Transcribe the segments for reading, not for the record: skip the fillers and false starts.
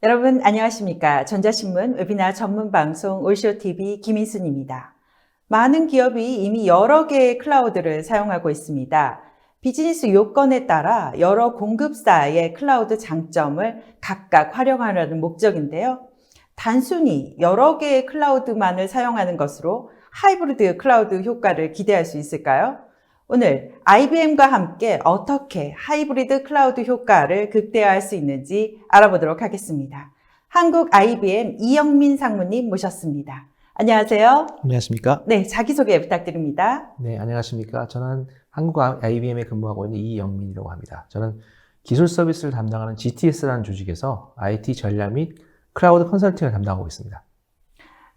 여러분 안녕하십니까? 전자신문 웨비나 전문 방송 올쇼TV 김인순입니다. 많은 기업이 이미 여러 개의 클라우드를 사용하고 있습니다. 비즈니스 요건에 따라 여러 공급사의 클라우드 장점을 각각 활용하려는 목적인데요. 단순히 여러 개의 클라우드만을 사용하는 것으로 하이브리드 클라우드 효과를 기대할 수 있을까요? 오늘 IBM과 함께 어떻게 하이브리드 클라우드 효과를 극대화할 수 있는지 알아보도록 하겠습니다. 한국 IBM 이영민 상무님 모셨습니다. 안녕하세요. 안녕하십니까? 네, 자기소개 부탁드립니다. 네, 안녕하십니까? 저는 한국 IBM에 근무하고 있는 이영민이라고 합니다. 저는 기술 서비스를 담당하는 GTS라는 조직에서 IT 전략 및 클라우드 컨설팅을 담당하고 있습니다.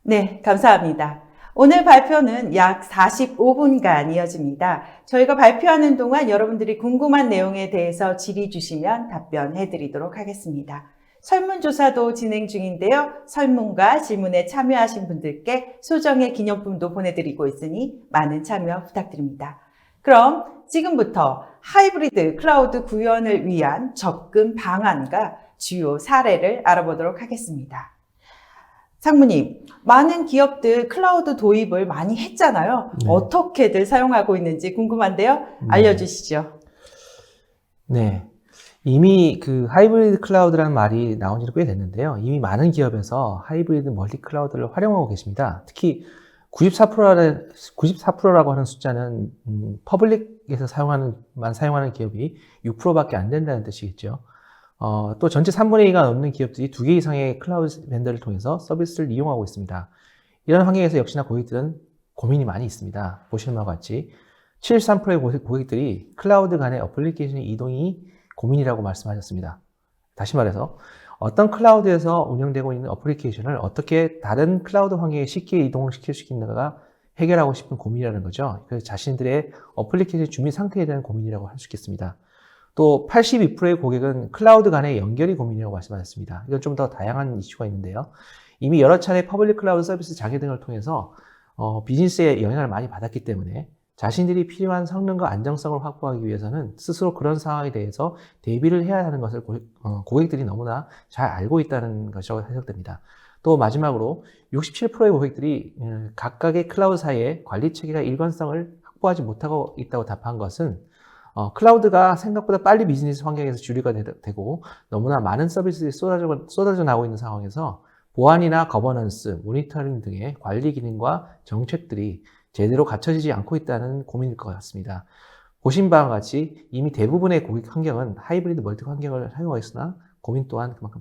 네, 감사합니다. 오늘 발표는 약 45분간 이어집니다. 저희가 발표하는 동안 여러분들이 궁금한 내용에 대해서 질의 주시면 답변해 드리도록 하겠습니다. 설문조사도 진행 중인데요. 설문과 질문에 참여하신 분들께 소정의 기념품도 보내드리고 있으니 많은 참여 부탁드립니다. 그럼 지금부터 하이브리드 클라우드 구현을 위한 접근 방안과 주요 사례를 알아보도록 하겠습니다. 상무님, 많은 기업들 클라우드 도입을 많이 했잖아요. 네. 어떻게들 사용하고 있는지 궁금한데요. 알려주시죠. 네. 이미 그 하이브리드 클라우드라는 말이 나온 지는 꽤 됐는데요. 이미 많은 기업에서 하이브리드 멀티 클라우드를 활용하고 계십니다. 특히 94%라고 하는 숫자는 퍼블릭에서 사용하는 기업이 6%밖에 안 된다는 뜻이겠죠. 또 전체 3분의 2가 넘는 기업들이 2개 이상의 클라우드 벤더를 통해서 서비스를 이용하고 있습니다. 이런 환경에서 역시나 고객들은 고민이 많이 있습니다. 보시는 바와 같이 73%의 고객들이 클라우드 간의 어플리케이션 이동이 고민이라고 말씀하셨습니다. 다시 말해서 어떤 클라우드에서 운영되고 있는 어플리케이션을 어떻게 다른 클라우드 환경에 쉽게 이동을 시킬 수 있는가가 해결하고 싶은 고민이라는 거죠. 그래서 자신들의 어플리케이션 준비 상태에 대한 고민이라고 할 수 있겠습니다. 또 82%의 고객은 클라우드 간의 연결이 고민이라고 말씀하셨습니다. 이건 좀 더 다양한 이슈가 있는데요. 이미 여러 차례 퍼블릭 클라우드 서비스 장애 등을 통해서 비즈니스에 영향을 많이 받았기 때문에 자신들이 필요한 성능과 안정성을 확보하기 위해서는 스스로 그런 상황에 대해서 대비를 해야 하는 것을 고객들이 너무나 잘 알고 있다는 것으로 해석됩니다. 또 마지막으로 67%의 고객들이 각각의 클라우드사이의 관리 체계가 일관성을 확보하지 못하고 있다고 답한 것은 클라우드가 생각보다 빨리 비즈니스 환경에서 주류가 되고 너무나 많은 서비스들이 쏟아져 나오고 있는 상황에서 보안이나 거버넌스, 모니터링 등의 관리 기능과 정책들이 제대로 갖춰지지 않고 있다는 고민일 것 같습니다. 보신 바와 같이 이미 대부분의 고객 환경은 하이브리드 멀티 환경을 사용하고 있으나 고민 또한 그만큼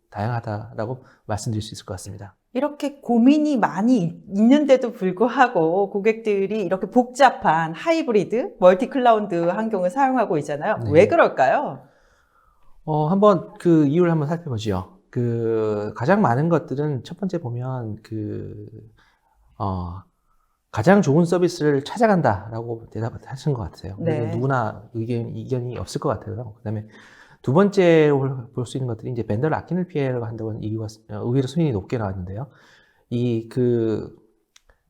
다양하다라고 말씀드릴 수 있을 것 같습니다. 이렇게 고민이 많이 있는데도 불구하고 고객들이 이렇게 복잡한 하이브리드, 멀티 클라우드 환경을 사용하고 있잖아요. 네. 왜 그럴까요? 한번 그 이유를 한번 살펴보죠. 가장 많은 것들은 첫 번째 보면 가장 좋은 서비스를 찾아간다라고 대답하신 것 같아요. 네. 누구나 이견이 없을 것 같아요. 그 다음에 두 번째로 볼 수 있는 것들이 이제 벤더를 아끼는 피해를 한다는 이유가 의외로 순위이 높게 나왔는데요.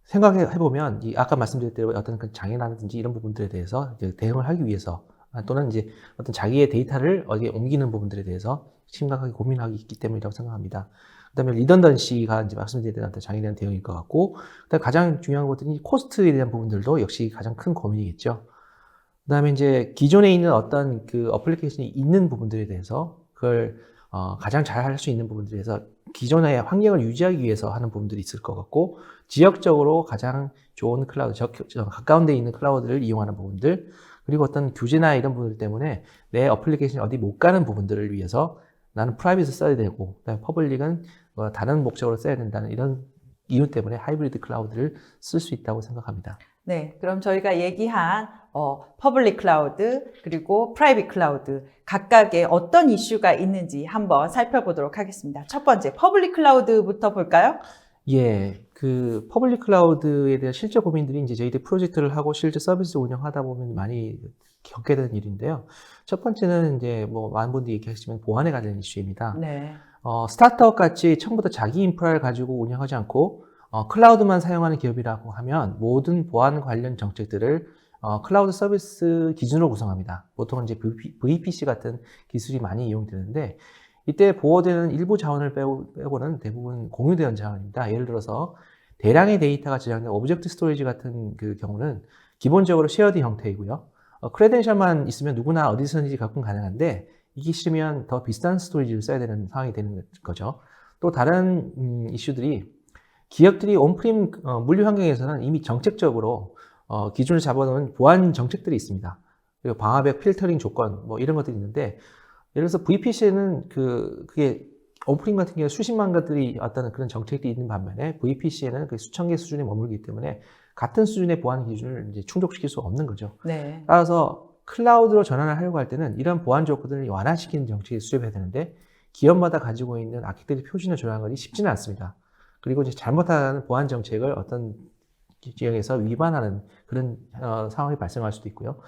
생각해보면, 아까 말씀드린 대로 어떤 그 장애라든지 이런 부분들에 대해서 이제 대응을 하기 위해서 또는 이제 어떤 자기의 데이터를 어디에 옮기는 부분들에 대해서 심각하게 고민하기 있기 때문이라고 생각합니다. 그 다음에 리던던시가 이제 말씀드린 어떤 장애에 대한 대응일 것 같고, 그다음에 가장 중요한 것들이 코스트에 대한 부분들도 역시 가장 큰 고민이겠죠. 그 다음에 이제 기존에 있는 어떤 그 어플리케이션이 있는 부분들에 대해서 그걸 가장 잘 할 수 있는 부분들에 대해서 기존의 환경을 유지하기 위해서 하는 부분들이 있을 것 같고, 지역적으로 가장 좋은 클라우드, 가까운 데 있는 클라우드를 이용하는 부분들, 그리고 어떤 규제나 이런 부분들 때문에 내 어플리케이션이 어디 못 가는 부분들을 위해서 나는 프라이빗을 써야 되고, 그다음에 퍼블릭은 다른 목적으로 써야 된다는 이런 이유 때문에 하이브리드 클라우드를 쓸 수 있다고 생각합니다. 네, 그럼 저희가 얘기한 퍼블릭 클라우드 그리고 프라이빗 클라우드 각각의 어떤 이슈가 있는지 한번 살펴보도록 하겠습니다. 첫 번째, 퍼블릭 클라우드부터 볼까요? 예, 그 퍼블릭 클라우드에 대한 실제 고민들이 이제 저희들 프로젝트를 하고 실제 서비스 운영하다 보면 많이 겪게 되는 일인데요. 첫 번째는 이제 뭐 많은 분들이 얘기하시지만 보안에 관련 이슈입니다. 네. 스타트업 같이 처음부터 자기 인프라를 가지고 운영하지 않고 클라우드만 사용하는 기업이라고 하면 모든 보안 관련 정책들을 클라우드 서비스 기준으로 구성합니다. 보통은 이제 VPC 같은 기술이 많이 이용되는데 이때 보호되는 일부 자원을 빼고는 대부분 공유된 자원입니다. 예를 들어서 대량의 데이터가 저장된 오브젝트 스토리지 같은 그 경우는 기본적으로 쉐어드 형태이고요. 크레덴셜만 있으면 누구나 어디서든지 접근 가능한데 이게 싫으면 더 비싼 스토리지를 써야 되는 상황이 되는 거죠. 또 다른 이슈들이 기업들이 온프림 물류 환경에서는 이미 정책적으로 기준을 잡아놓은 보안 정책들이 있습니다. 그리고 방화벽 필터링 조건 뭐 이런 것들이 있는데 예를 들어서 VPC에는 그게 온프림 같은 경우에 수십만 것들이 어떤 그런 정책이 있는 반면에 VPC에는 그 수천 개 수준에 머물기 때문에 같은 수준의 보안 기준을 이제 충족시킬 수 없는 거죠. 네. 따라서 클라우드로 전환을 하려고 할 때는 이런 보안 조건들을 완화시키는 정책이 수립해야 되는데 기업마다 가지고 있는 아키텍처 표준을 조정하는 것이 쉽지는 않습니다. 그리고 이제 잘못하는 보안 정책을 어떤 지역에서 위반하는 그런 상황이 발생할 수도 있고요.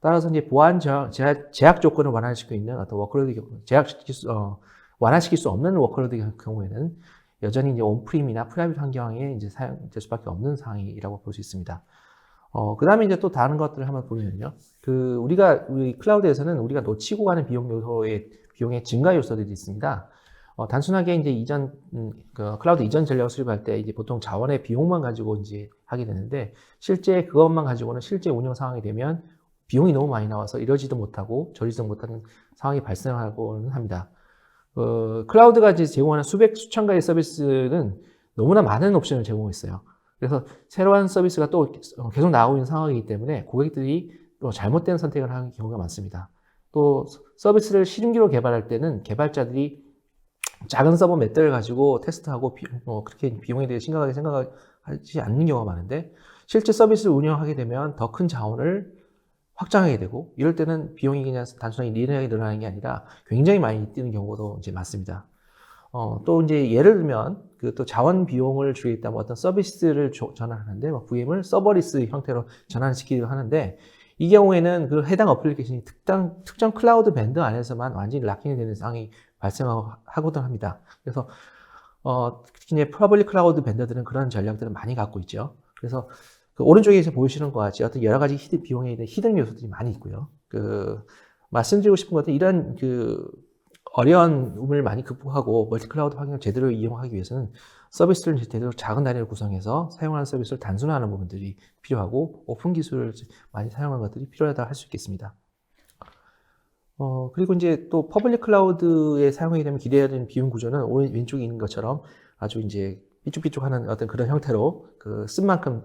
따라서 이제 보안 제약 조건을 완화시킬 수 있는 어떤 워크로드 완화시킬 수 없는 워크로드 경우에는 여전히 이제 온프림이나 프라이빗 환경에 이제 사용될 수밖에 없는 상황이라고 볼 수 있습니다. 그 다음에 이제 또 다른 것들을 한번 보면요. 우리 클라우드에서는 우리가 놓치고 가는 비용의 증가 요소들이 있습니다. 단순하게 이제 클라우드 이전 전략을 수립할 때 이제 보통 자원의 비용만 가지고 이제 하게 되는데 실제 그것만 가지고는 실제 운영 상황이 되면 비용이 너무 많이 나와서 이러지도 못하고 저러지도 못하는 상황이 발생하고는 합니다. 클라우드가 이제 제공하는 수천 가지 서비스는 너무나 많은 옵션을 제공했어요. 그래서 새로운 서비스가 또 계속 나오고 있는 상황이기 때문에 고객들이 또 잘못된 선택을 하는 경우가 많습니다. 또 서비스를 실행기로 개발할 때는 개발자들이 작은 서버 몇 대를 가지고 테스트하고 그렇게 비용에 대해 심각하게 생각하지 않는 경우가 많은데 실제 서비스를 운영하게 되면 더 큰 자원을 확장하게 되고 이럴 때는 비용이 그냥 단순하게 리니어하게 늘어나는 게 아니라 굉장히 많이 뛰는 경우도 이제 많습니다. 또 이제 예를 들면 또 자원 비용을 줄이겠다면 어떤 서비스를 전환하는데 VM을 서버리스 형태로 전환시키기도 하는데 이 경우에는 그 해당 어플리케이션이 특정 클라우드 밴드 안에서만 완전히 락킹이 되는 상황이 발생하고도 합니다. 그래서 특히 이제 퍼블릭 클라우드 밴더들은 그런 전략들을 많이 갖고 있죠. 그래서 오른쪽에서 보시는 것 같이 어떤 여러 가지 비용에 대한 히든 요소들이 많이 있고요. 말씀드리고 싶은 것은 이런 어려움을 많이 극복하고 멀티 클라우드 환경을 제대로 이용하기 위해서는 서비스를 제대로 작은 단위로 구성해서 사용하는 서비스를 단순화하는 부분들이 필요하고 오픈 기술을 많이 사용하는 것들이 필요하다 할 수 있겠습니다. 그리고 이제 또 퍼블릭 클라우드에 사용하게 되면 기대해야 되는 비용 구조는 왼쪽에 있는 것처럼 아주 이제 삐쭉삐쭉하는 어떤 그런 형태로 쓴 만큼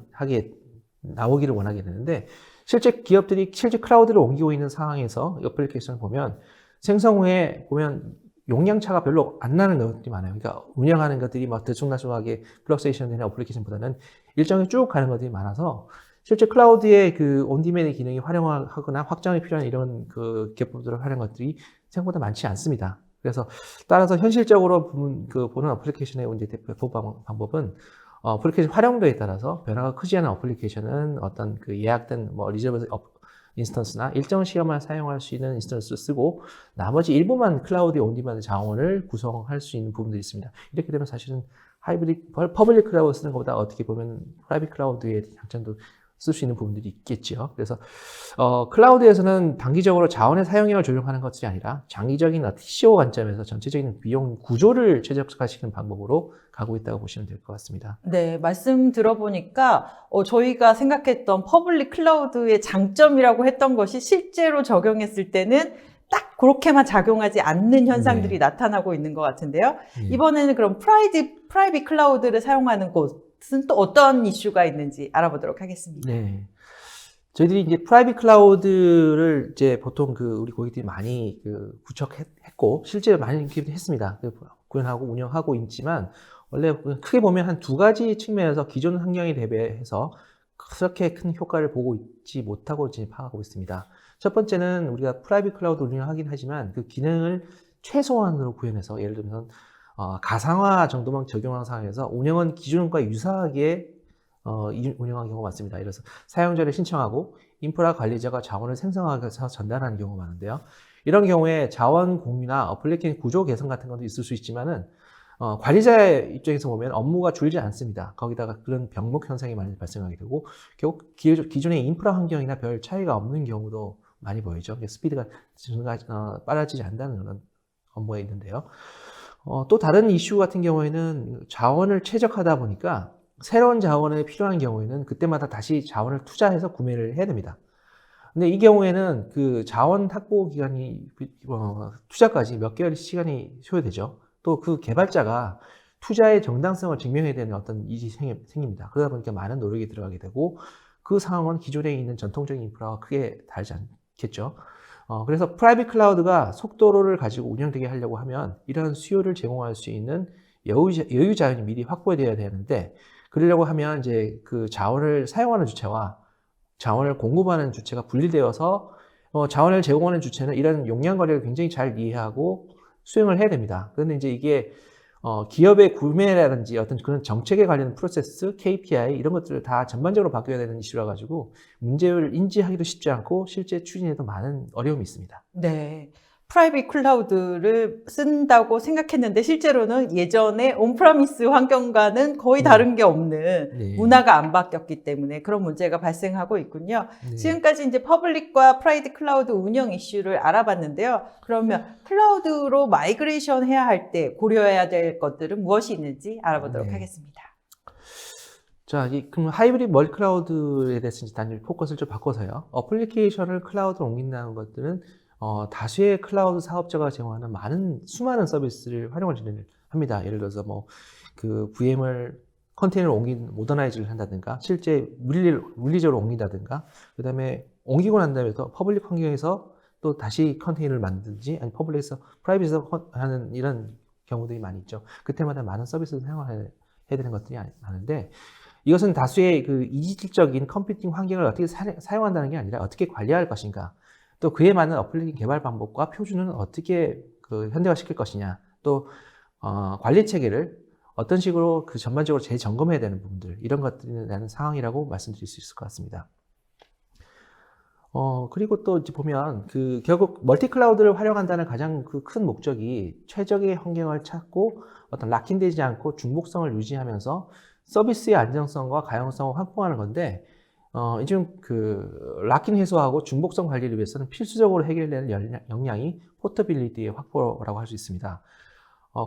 나오기를 원하게 되는데 실제 기업들이 실제 클라우드를 옮기고 있는 상황에서 이 어플리케이션을 보면 생성 후에 보면 용량 차가 별로 안 나는 것들이 많아요. 그러니까 운영하는 것들이 막 들쑥날쑥하게 플럭세이션 되는 어플리케이션보다는 일정이 쭉 가는 것들이 많아서 실제 클라우드의 온디맨드 기능이 활용하거나 확장이 필요한 이런 기법들을 하는 것들이 생각보다 많지 않습니다. 그래서 따라서 현실적으로 보는 어플리케이션의 이제 대표 방법은 어플리케이션 활용도에 따라서 변화가 크지 않은 어플리케이션은 어떤 예약된 리저브 인스턴스나 일정 시간만 사용할 수 있는 인스턴스를 쓰고 나머지 일부만 클라우드의 온디맨드 자원을 구성할 수 있는 부분들이 있습니다. 이렇게 되면 사실은 퍼블릭 클라우드 쓰는 것보다 어떻게 보면 프라이빗 클라우드의 장점도 쓸 수 있는 부분들이 있겠죠. 그래서 클라우드에서는 단기적으로 자원의 사용량을 조정하는 것이 아니라 장기적인 TCO 관점에서 전체적인 비용 구조를 최적화시키는 방법으로 가고 있다고 보시면 될 것 같습니다. 네, 말씀 들어보니까 저희가 생각했던 퍼블릭 클라우드의 장점이라고 했던 것이 실제로 적용했을 때는 딱 그렇게만 작용하지 않는 현상들이 나타나고 있는 것 같은데요. 이번에는 그럼 프라이빗 클라우드를 사용하는 곳은 또 어떤 이슈가 있는지 알아보도록 하겠습니다. 네. 저희들이 이제 프라이빗 클라우드를 이제 보통 우리 고객들이 많이 구축했고, 실제 많이 했습니다. 구현하고 운영하고 있지만, 원래 크게 보면 한 두 가지 측면에서 기존 환경에 대비해서 그렇게 큰 효과를 보고 있지 못하고 이제 파악하고 있습니다. 첫 번째는 우리가 프라이빗 클라우드 운영하긴 하지만 그 기능을 최소한으로 구현해서 예를 들면 가상화 정도만 적용하는 상황에서 운영은 기존과 유사하게 운영하는 경우가 많습니다. 그래서 사용자를 신청하고 인프라 관리자가 자원을 생성해서 전달하는 경우가 많은데요. 이런 경우에 자원 공유나 어플리케이션 구조 개선 같은 것도 있을 수 있지만은 관리자의 입장에서 보면 업무가 줄지 않습니다. 거기다가 그런 병목 현상이 많이 발생하게 되고 결국 기존의 인프라 환경이나 별 차이가 없는 경우도 많이 보이죠. 스피드가 빨라지지 않는다는 그런 업무가 있는데요. 또 다른 이슈 같은 경우에는 자원을 최적화하다 보니까 새로운 자원이 필요한 경우에는 그때마다 다시 자원을 투자해서 구매를 해야 됩니다. 근데 이 경우에는 그 자원 확보 기간이 투자까지 몇 개월 시간이 소요되죠. 또 그 개발자가 투자의 정당성을 증명해야 되는 어떤 일이 생깁니다. 그러다 보니까 많은 노력이 들어가게 되고 그 상황은 기존에 있는 전통적인 인프라와 크게 다르지 않겠죠. 그래서 프라이빗 클라우드가 속도를 가지고 운영되게 하려고 하면 이런 수요를 제공할 수 있는 여유 자원이 미리 확보되어야 되는데, 그러려고 하면 이제 그 자원을 사용하는 주체와 자원을 공급하는 주체가 분리되어서 자원을 제공하는 주체는 이런 용량 관리를 굉장히 잘 이해하고 수행을 해야 됩니다. 그런데 이제 이게 기업의 구매라든지 어떤 그런 정책에 관련 프로세스, KPI 이런 것들을 다 전반적으로 바뀌어야 되는 이슈라 가지고 문제를 인지하기도 쉽지 않고 실제 추진에도 많은 어려움이 있습니다. 네. 프라이빗 클라우드를 쓴다고 생각했는데 실제로는 예전에 온프라미스 환경과는 거의 다른 게 없는 네. 문화가 안 바뀌었기 때문에 그런 문제가 발생하고 있군요. 네. 지금까지 이제 퍼블릭과 프라이빗 클라우드 운영 이슈를 알아봤는데요. 그러면 클라우드로 마이그레이션 해야 할 때 고려해야 될 것들은 무엇이 있는지 알아보도록 네. 하겠습니다. 자, 그럼 하이브리드 멀티 클라우드에 대해서 이제 단일 포커스를 좀 바꿔서요. 어플리케이션을 클라우드로 옮긴다는 것들은 다수의 클라우드 사업자가 제공하는 수많은 서비스를 활용을 합니다. 예를 들어서 그 VM을 컨테이너를 모더나이즈를 한다든가, 실제 물리적으로 옮긴다든가, 그 다음에 옮기고 난 다음에 또 퍼블릭 환경에서 또 다시 컨테이너를 만든지, 아니 퍼블릭에서 프라이빗에서 하는 이런 경우들이 많이 있죠. 그때마다 많은 서비스를 사용해야 되는 것들이 많은데, 이것은 다수의 그 이질적인 컴퓨팅 환경을 어떻게 사용한다는 게 아니라 어떻게 관리할 것인가, 또 그에 맞는 어플리케이션 개발 방법과 표준은 어떻게 현대화시킬 것이냐, 또 관리 체계를 어떤 식으로 전반적으로 재점검해야 되는 부분들, 이런 것들이 되는 상황이라고 말씀드릴 수 있을 것 같습니다. 그리고 또 이제 보면 결국 멀티 클라우드를 활용한다는 가장 큰 목적이 최적의 환경을 찾고 어떤 락인되지 않고 중복성을 유지하면서 서비스의 안정성과 가용성을 확보하는 건데, 요즘 락인 해소하고 중복성 관리를 위해서는 필수적으로 해결되는 역량이 포터빌리티의 확보라고 할 수 있습니다.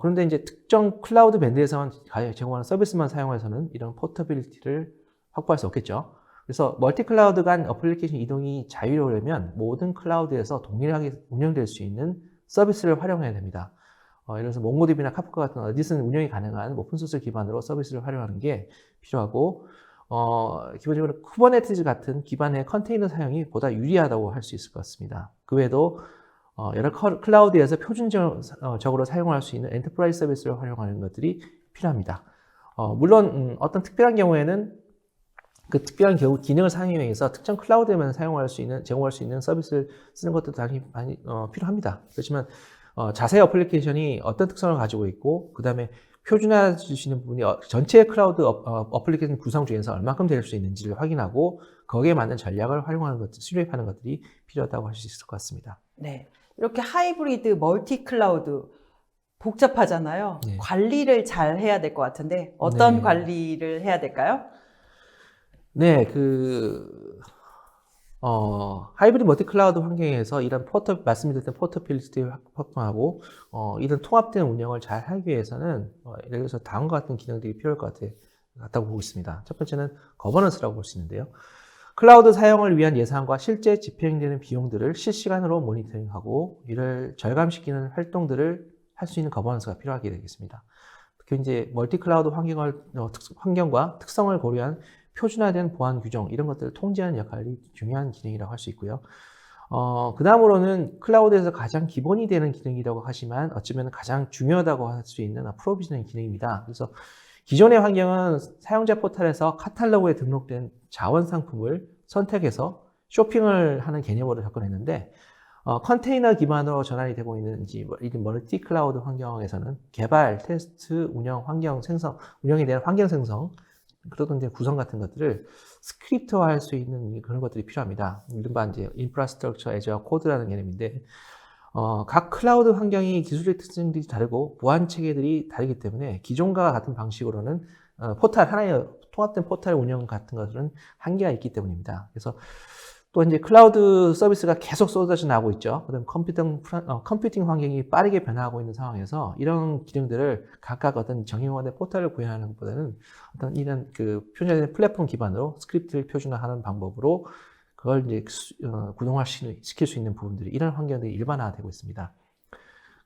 그런데 이제 특정 클라우드 밴드에서만 제공하는 서비스만 사용해서는 이런 포터빌리티를 확보할 수 없겠죠. 그래서 멀티 클라우드 간 어플리케이션 이동이 자유로우려면 모든 클라우드에서 동일하게 운영될 수 있는 서비스를 활용해야 됩니다. 예를 들어서 몽고디비나 카프카 같은 어디서든 운영이 가능한 오픈소스 기반으로 서비스를 활용하는 게 필요하고, 기본적으로 쿠버네티즈 같은 기반의 컨테이너 사용이 보다 유리하다고 할 수 있을 것 같습니다. 그 외에도 여러 클라우드에서 표준적으로 사용할 수 있는 엔터프라이즈 서비스를 활용하는 것들이 필요합니다. 물론 어떤 특별한 경우에는 그 특별한 기능을 사용하기 위해서 특정 클라우드에만 제공할 수 있는 서비스를 쓰는 것도 당연히 많이 필요합니다. 그렇지만 자세히 어플리케이션이 어떤 특성을 가지고 있고, 그 다음에 표준화 주시는 부분이 전체 클라우드 어플리케이션 구성 중에서 얼마큼 될 수 있는지를 확인하고 거기에 맞는 전략을 활용하는 것들, 수립하는 것들이 필요하다고 할 수 있을 것 같습니다. 네. 이렇게 하이브리드 멀티 클라우드 복잡하잖아요. 네. 관리를 잘 해야 될 것 같은데 어떤 네. 관리를 해야 될까요? 네, 하이브리드 멀티 클라우드 환경에서 이런 말씀드렸던 포터빌리티를 확보하고, 이런 통합된 운영을 잘 하기 위해서는, 예를 들어서 다음과 같은 기능들이 필요할 것 같다고 보고 있습니다. 첫 번째는 거버넌스라고 볼 수 있는데요. 클라우드 사용을 위한 예산과 실제 집행되는 비용들을 실시간으로 모니터링하고, 이를 절감시키는 활동들을 할 수 있는 거버넌스가 필요하게 되겠습니다. 특히 이제 멀티 클라우드 환경과 특성을 고려한 표준화된 보안 규정, 이런 것들을 통제하는 역할이 중요한 기능이라고 할 수 있고요. 그 다음으로는 클라우드에서 가장 기본이 되는 기능이라고 하지만 어쩌면 가장 중요하다고 할 수 있는 프로비저닝 기능입니다. 그래서 기존의 환경은 사용자 포털에서 카탈로그에 등록된 자원 상품을 선택해서 쇼핑을 하는 개념으로 접근했는데, 컨테이너 기반으로 전환이 되고 있는 이 멀티 클라우드 환경에서는 개발, 테스트, 운영에 대한 환경 생성, 그런 이제 구성 같은 것들을 스크립트화할 수 있는 그런 것들이 필요합니다. 이른바 이제 인프라스트럭처 애저 코드라는 개념인데, 각 클라우드 환경이 기술의 특징들이 다르고 보안 체계들이 다르기 때문에 기존과 같은 방식으로는 하나의 통합된 포털 운영 같은 것들은 한계가 있기 때문입니다. 그래서 또 이제 클라우드 서비스가 계속 쏟아져 나오고 있죠. 그다음 컴퓨팅 환경이 빠르게 변화하고 있는 상황에서 이런 기능들을 각각 어떤 정형화된 포털을 구현하는 것보다는 어떤 이런 그 표준화된 플랫폼 기반으로 스크립트를 표준화하는 방법으로 그걸 이제 구동화시킬 수 있는 부분들이 이런 환경들이 일반화되고 있습니다.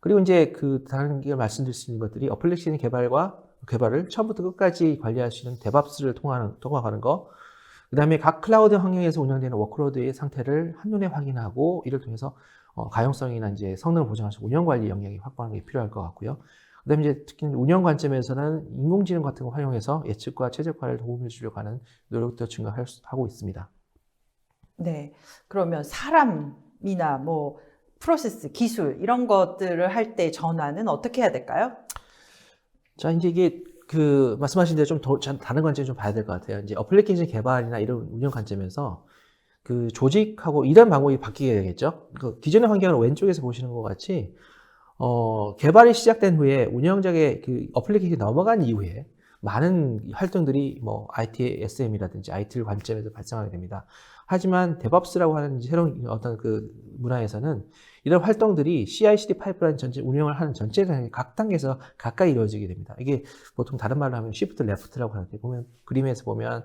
그리고 이제 그 다른 게 말씀드릴 수 있는 것들이 어플리케이션 개발을 처음부터 끝까지 관리할 수 있는 데브옵스를 통과하는 거. 그 다음에 각 클라우드 환경에서 운영되는 워크로드의 상태를 한눈에 확인하고 이를 통해서 가용성이나 이제 성능을 보장할 수 있는 운영 관리 역량이 확보하는 게 필요할 것 같고요. 그 다음에 이제 특히 운영 관점에서는 인공지능 같은 거 활용해서 예측과 최적화를 도움해 주려고 하는 노력도 증가하고 있습니다. 네. 그러면 사람이나 뭐 프로세스, 기술 이런 것들을 할 때 전환은 어떻게 해야 될까요? 자, 이제 이게 그 말씀하신 대로 좀 다른 관점 좀 봐야 될 것 같아요. 이제 어플리케이션 개발이나 이런 운영 관점에서 그 조직하고 일하는 방법이 바뀌게 되겠죠. 그 기존의 환경을 왼쪽에서 보시는 것 같이 개발이 시작된 후에 운영자의 그 어플리케이션이 넘어간 이후에 많은 활동들이 뭐 IT SM이라든지 IT를 관점에서 발생하게 됩니다. 하지만 DevOps라고 하는 새로운 어떤 그 문화에서는 이런 활동들이 CI/CD 파이프라인 전체 운영을 하는 전체가 각 단계에서 가까이 이루어지게 됩니다. 이게 보통 다른 말로 하면 Shift Left라고 하는데 보면 그림에서 보면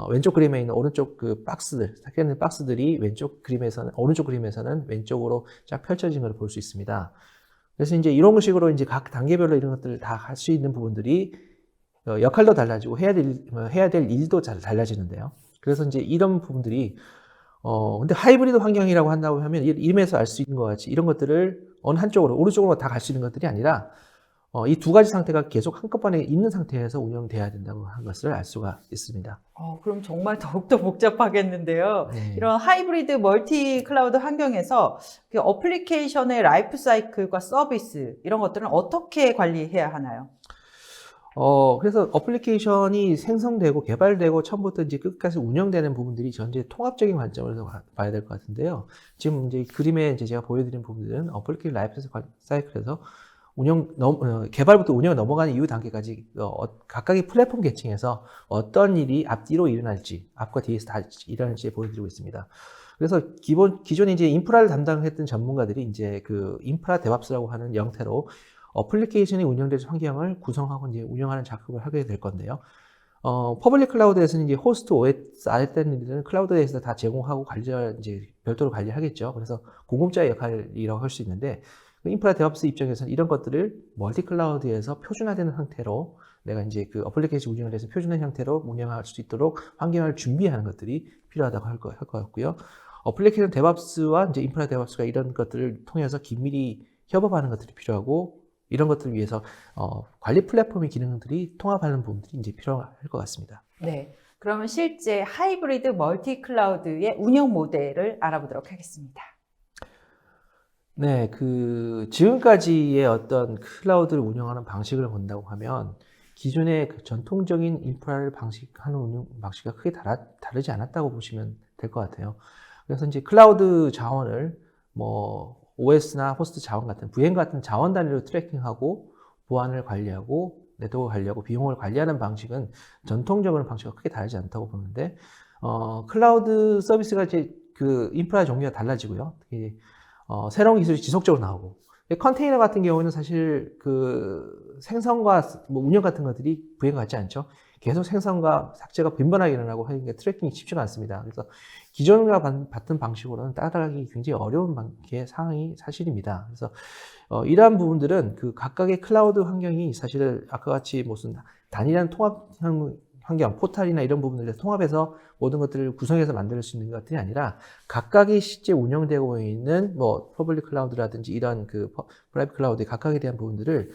왼쪽 그림에 있는 오른쪽 그 박스들, 삭제된 박스들이 오른쪽 그림에서는 왼쪽으로 쫙 펼쳐진 걸 볼 수 있습니다. 그래서 이제 이런 식으로 이제 각 단계별로 이런 것들을 다 할 수 있는 부분들이 역할도 달라지고 해야 될 일도 잘 달라지는데요. 그래서 이제 이런 부분들이 근데 하이브리드 환경이라고 한다고 하면 이름에서 알 수 있는 것 같이 이런 것들을 어느 한쪽으로 오른쪽으로 다 갈 수 있는 것들이 아니라 이 두 가지 상태가 계속 한꺼번에 있는 상태에서 운영돼야 된다고 하는 것을 알 수가 있습니다. 그럼 정말 더욱더 복잡하겠는데요. 네. 이런 하이브리드 멀티 클라우드 환경에서 그 어플리케이션의 라이프 사이클과 서비스 이런 것들은 어떻게 관리해야 하나요? 그래서 어플리케이션이 생성되고 개발되고 처음부터 이제 끝까지 운영되는 부분들이 전체 통합적인 관점에서 봐야 될 것 같은데요. 지금 이제 그림에 이제 제가 보여드린 부분들은 어플리케이션 라이프 사이클에서 개발부터 운영 넘어가는 이후 단계까지 각각의 플랫폼 계층에서 어떤 일이 앞뒤로 일어날지, 앞과 뒤에서 다 일어날지 보여드리고 있습니다. 그래서 기존에 이제 인프라를 담당했던 전문가들이 이제 그 인프라 데브옵스라고 하는 형태로 어플리케이션이 운영될 환경을 구성하고 이제 운영하는 작업을 하게 될 건데요. 퍼블릭 클라우드에서는 이제 호스트 OS 아랫단들은 클라우드에서 다 제공하고 이제 별도로 관리하겠죠. 그래서 공급자의 역할이라고 할 수 있는데, 인프라 데브옵스 입장에서는 이런 것들을 멀티 클라우드에서 표준화되는 형태로 내가 이제 그 어플리케이션 운영을 해서 표준화 형태로 운영할 수 있도록 환경을 준비하는 것들이 필요하다고 할 것 같고요. 어플리케이션 데브옵스와 이제 인프라 데브옵스가 이런 것들을 통해서 긴밀히 협업하는 것들이 필요하고, 이런 것들을 위해서 관리 플랫폼의 기능들이 통합하는 부분들이 이제 필요할 것 같습니다. 네. 그러면 실제 하이브리드 멀티 클라우드의 운영 모델을 알아보도록 하겠습니다. 네, 지금까지의 어떤 클라우드를 운영하는 방식을 본다고 하면 기존의 그 전통적인 인프라를 하는 운영 방식과 크게 다르지 않았다고 보시면 될 것 같아요. 그래서 이제 클라우드 자원을 OS나 호스트 자원 같은 VM 같은 자원 단위로 트래킹하고 보안을 관리하고 네트워크 관리하고 비용을 관리하는 방식은 전통적인 방식과 크게 다르지 않다고 보는데 클라우드 서비스가 이제 그 인프라 종류가 달라지고요. 특히 새로운 기술이 지속적으로 나오고 컨테이너 같은 경우는 사실 그 생성과 운영 같은 것들이 VM 같지 않죠. 계속 생성과 삭제가 빈번하게 일어나고 하니까 트래킹이 쉽지가 않습니다. 그래서 기존과 같은 방식으로는 따라가기 굉장히 어려운 상황이 사실입니다. 그래서 이러한 부분들은 그 각각의 클라우드 환경이 사실 아까 같이 무슨 단일한 통합 환경, 포탈이나 이런 부분들을 통합해서 모든 것들을 구성해서 만들 수 있는 것들이 아니라 각각이 실제 운영되고 있는 퍼블릭 클라우드라든지 이런 그 프라이빗 클라우드의 각각에 대한 부분들을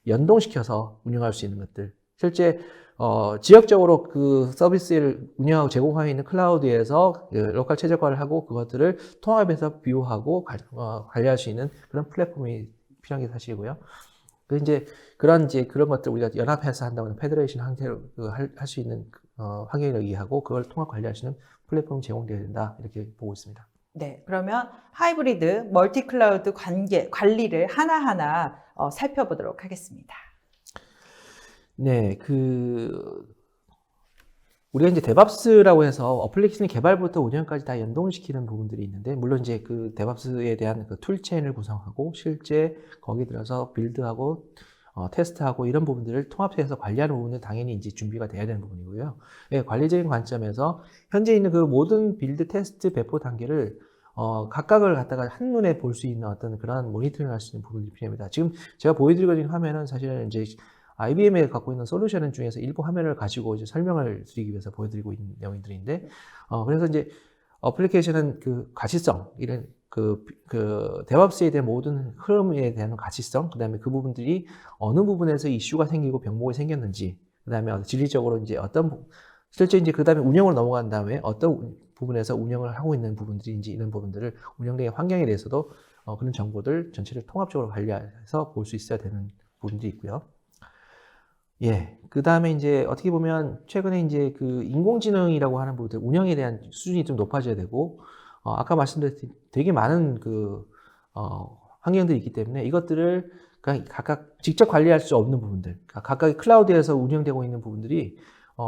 연동시켜서 운영할 수 있는 것들. 실제 지역적으로 그 서비스를 운영하고 제공하고 있는 클라우드에서 로컬 최적화를 하고 그것들을 통합해서 비유하고 관리할 수 있는 그런 플랫폼이 필요한 게 사실이고요. 그런 것들 우리가 연합해서 한다고 하는 페더레이션 형태로 할 수 있는 환경을 이해하고 그걸 통합 관리하시는 플랫폼이 제공되어야 된다 이렇게 보고 있습니다. 네, 그러면 하이브리드 멀티 클라우드 관리를 하나하나 살펴보도록 하겠습니다. 네, 우리가 이제 데밥스라고 해서 어플리케이션 개발부터 운영까지 다 연동시키는 부분들이 있는데, 물론 이제 그 데밥스에 대한 그 툴체인을 구성하고 실제 거기 들어서 빌드하고 테스트하고 이런 부분들을 통합해서 관리하는 부분은 당연히 이제 준비가 돼야 되는 부분이고요. 예, 관리적인 관점에서 현재 있는 그 모든 빌드, 테스트, 배포 단계를 각각을 갖다가 한눈에 볼 수 있는 어떤 그런 모니터링 할 수 있는 부분이 필요합니다. 지금 제가 보여드리고 있는 화면은 사실은 이제 IBM에 갖고 있는 솔루션 중에서 일부 화면을 가지고 이제 설명을 드리기 위해서 보여드리고 있는 내용들인데, 그래서 이제 어플리케이션은 그 가시성, 이런 그 데브옵스에 대한 모든 흐름에 대한 가시성, 그 다음에 그 부분들이 어느 부분에서 이슈가 생기고 병목이 생겼는지, 그 다음에 진리적으로 이제 실제 이제 그 다음에 운영으로 넘어간 다음에 어떤 부분에서 운영을 하고 있는 부분들인지 이런 부분들을 운영된 환경에 대해서도 그런 정보들 전체를 통합적으로 관리해서 볼 수 있어야 되는 부분들이 있고요. 예. 그 다음에 이제 어떻게 보면 최근에 이제 그 인공지능이라고 하는 부분들, 운영에 대한 수준이 좀 높아져야 되고, 아까 말씀드렸듯이 되게 많은 환경들이 있기 때문에 이것들을 각각 직접 관리할 수 없는 부분들, 각각의 클라우드에서 운영되고 있는 부분들이,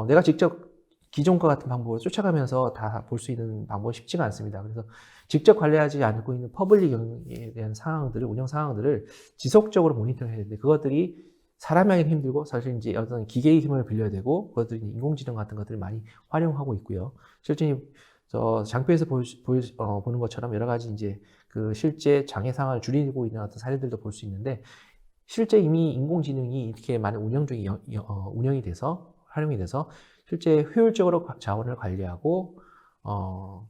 내가 직접 기존과 같은 방법을 쫓아가면서 다 볼 수 있는 방법이 쉽지가 않습니다. 그래서 직접 관리하지 않고 있는 퍼블릭에 대한 상황들을, 운영 상황들을 지속적으로 모니터링 해야 되는데, 그것들이 사람이 하기 힘들고, 사실 이제 어떤 기계의 힘을 빌려야 되고, 그것들이 인공지능 같은 것들을 많이 활용하고 있고요. 실제 장표에서 보는 것처럼 여러 가지 이제 그 실제 장애 상황을 줄이고 있는 어떤 사례들도 볼 수 있는데, 실제 이미 인공지능이 이렇게 많은 운영이 돼서, 활용이 돼서, 실제 효율적으로 자원을 관리하고,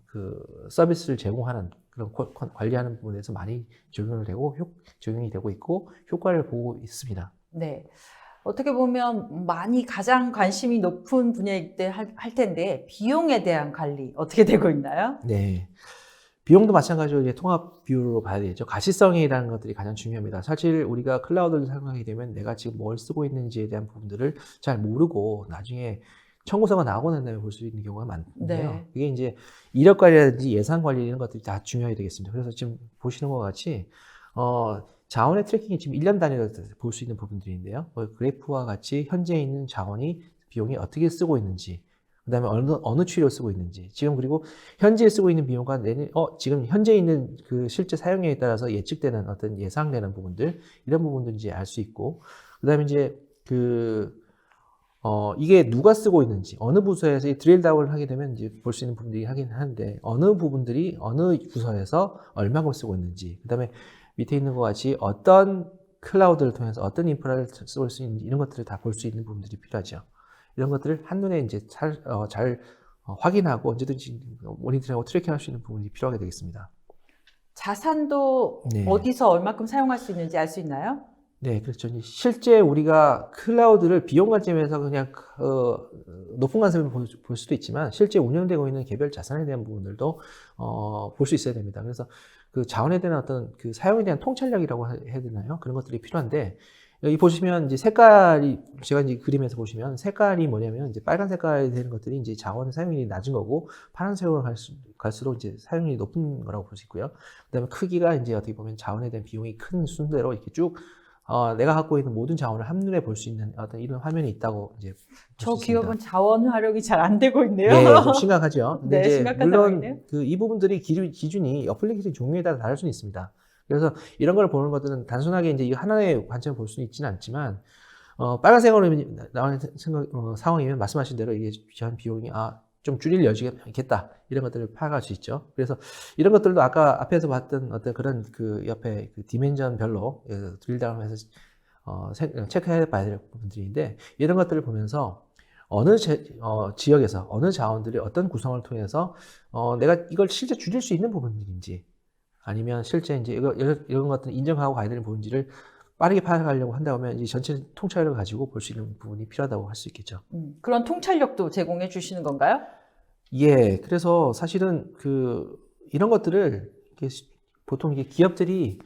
그 서비스를 제공하는 그런 관리하는 부분에서 많이 적용이 되고 있고, 효과를 보고 있습니다. 네. 어떻게 보면 많이 가장 관심이 높은 분야일 때 할 텐데, 비용에 대한 관리 어떻게 되고 있나요? 네. 비용도 마찬가지로 이제 통합 비율로 봐야 되죠. 가시성이라는 것들이 가장 중요합니다. 사실 우리가 클라우드를 사용하게 되면 내가 지금 뭘 쓰고 있는지에 대한 부분들을 잘 모르고 나중에 청구서가 나오고 난 다음에 볼 수 있는 경우가 많은데요. 네. 그게 이제 이력 관리라든지 예산 관리 이런 것들이 다 중요하게 되겠습니다. 그래서 지금 보시는 것 같이 자원의 트래킹이 지금 1년 단위로 볼 수 있는 부분들인데요. 그래프와 같이 현재 있는 자원이 비용이 어떻게 쓰고 있는지, 그 다음에 어느 취로 쓰고 있는지, 지금 그리고 현재 쓰고 있는 비용과 지금 현재 있는 그 실제 사용량에 따라서 예측되는 어떤 예상되는 부분들, 이런 부분도 이제 알 수 있고, 그 다음에 이제 이게 누가 쓰고 있는지, 어느 부서에서 드릴 다운을 하게 되면 이제 볼 수 있는 부분들이 하긴 하는데, 어느 부분들이 어느 부서에서 얼마큼 쓰고 있는지, 그 다음에 밑에 있는 것 같이 어떤 클라우드를 통해서 어떤 인프라를 쓸 수 있는지, 이런 것들을 다 볼 수 있는 부분들이 필요하죠. 이런 것들을 한눈에 이제 잘 확인하고 언제든지 모니터링하고 트래킹할 수 있는 부분이 필요하게 되겠습니다. 자산도 네. 어디서 얼마큼 사용할 수 있는지 알 수 있나요? 네, 그렇죠. 실제 우리가 클라우드를 비용 관점에서 그냥 높은 관점으로 볼 수도 있지만, 실제 운영되고 있는 개별 자산에 대한 부분들도 볼 수 있어야 됩니다. 그래서 그 자원에 대한 어떤 그 사용에 대한 통찰력이라고 해야 되나요? 그런 것들이 필요한데, 여기 보시면 이제 색깔이, 제가 이제 그림에서 보시면 색깔이 뭐냐면, 이제 빨간 색깔이 되는 것들이 이제 자원 사용률이 낮은 거고, 파란색으로 갈수록 이제 사용률이 높은 거라고 볼 수 있고요. 그 다음에 크기가 이제 어떻게 보면 자원에 대한 비용이 큰 순대로 이렇게 쭉 내가 갖고 있는 모든 자원을 한눈에 볼 수 있는 어떤 이런 화면이 있다고 이제 저 기업은 자원 활용이 잘 안 되고 있네요. 네, 좀 심각하죠. 근데 네, 이제 심각한 물론 상황이네요. 이 부분들이 기준이 어플리케이션 종류에 따라 다를 수는 있습니다. 그래서 이런 걸 보는 것들은 단순하게 이제 이 하나의 관점을 볼 수는 있지는 않지만, 빨간색으로 나오는 상황이면 말씀하신 대로 이게 제한 비용이 좀 줄일 여지가 있겠다, 이런 것들을 파악할 수 있죠. 그래서 이런 것들도 아까 앞에서 봤던 어떤 그런 그 옆에 그 디멘전별로 드릴다운해서 체크해 봐야 될 부분들인데, 이런 것들을 보면서 어느 지역에서 어느 자원들이 어떤 구성을 통해서 내가 이걸 실제 줄일 수 있는 부분들인지, 아니면 실제 이제 이런 것들을 인정하고 가야 되는 부분인지를 빠르게 파악하려고 한다면 이제 전체 통찰력을 가지고 볼 수 있는 부분이 필요하다고 할 수 있겠죠. 그런 통찰력도 제공해 주시는 건가요? 예, 그래서 사실은 이런 것들을 보통 이게 기업들이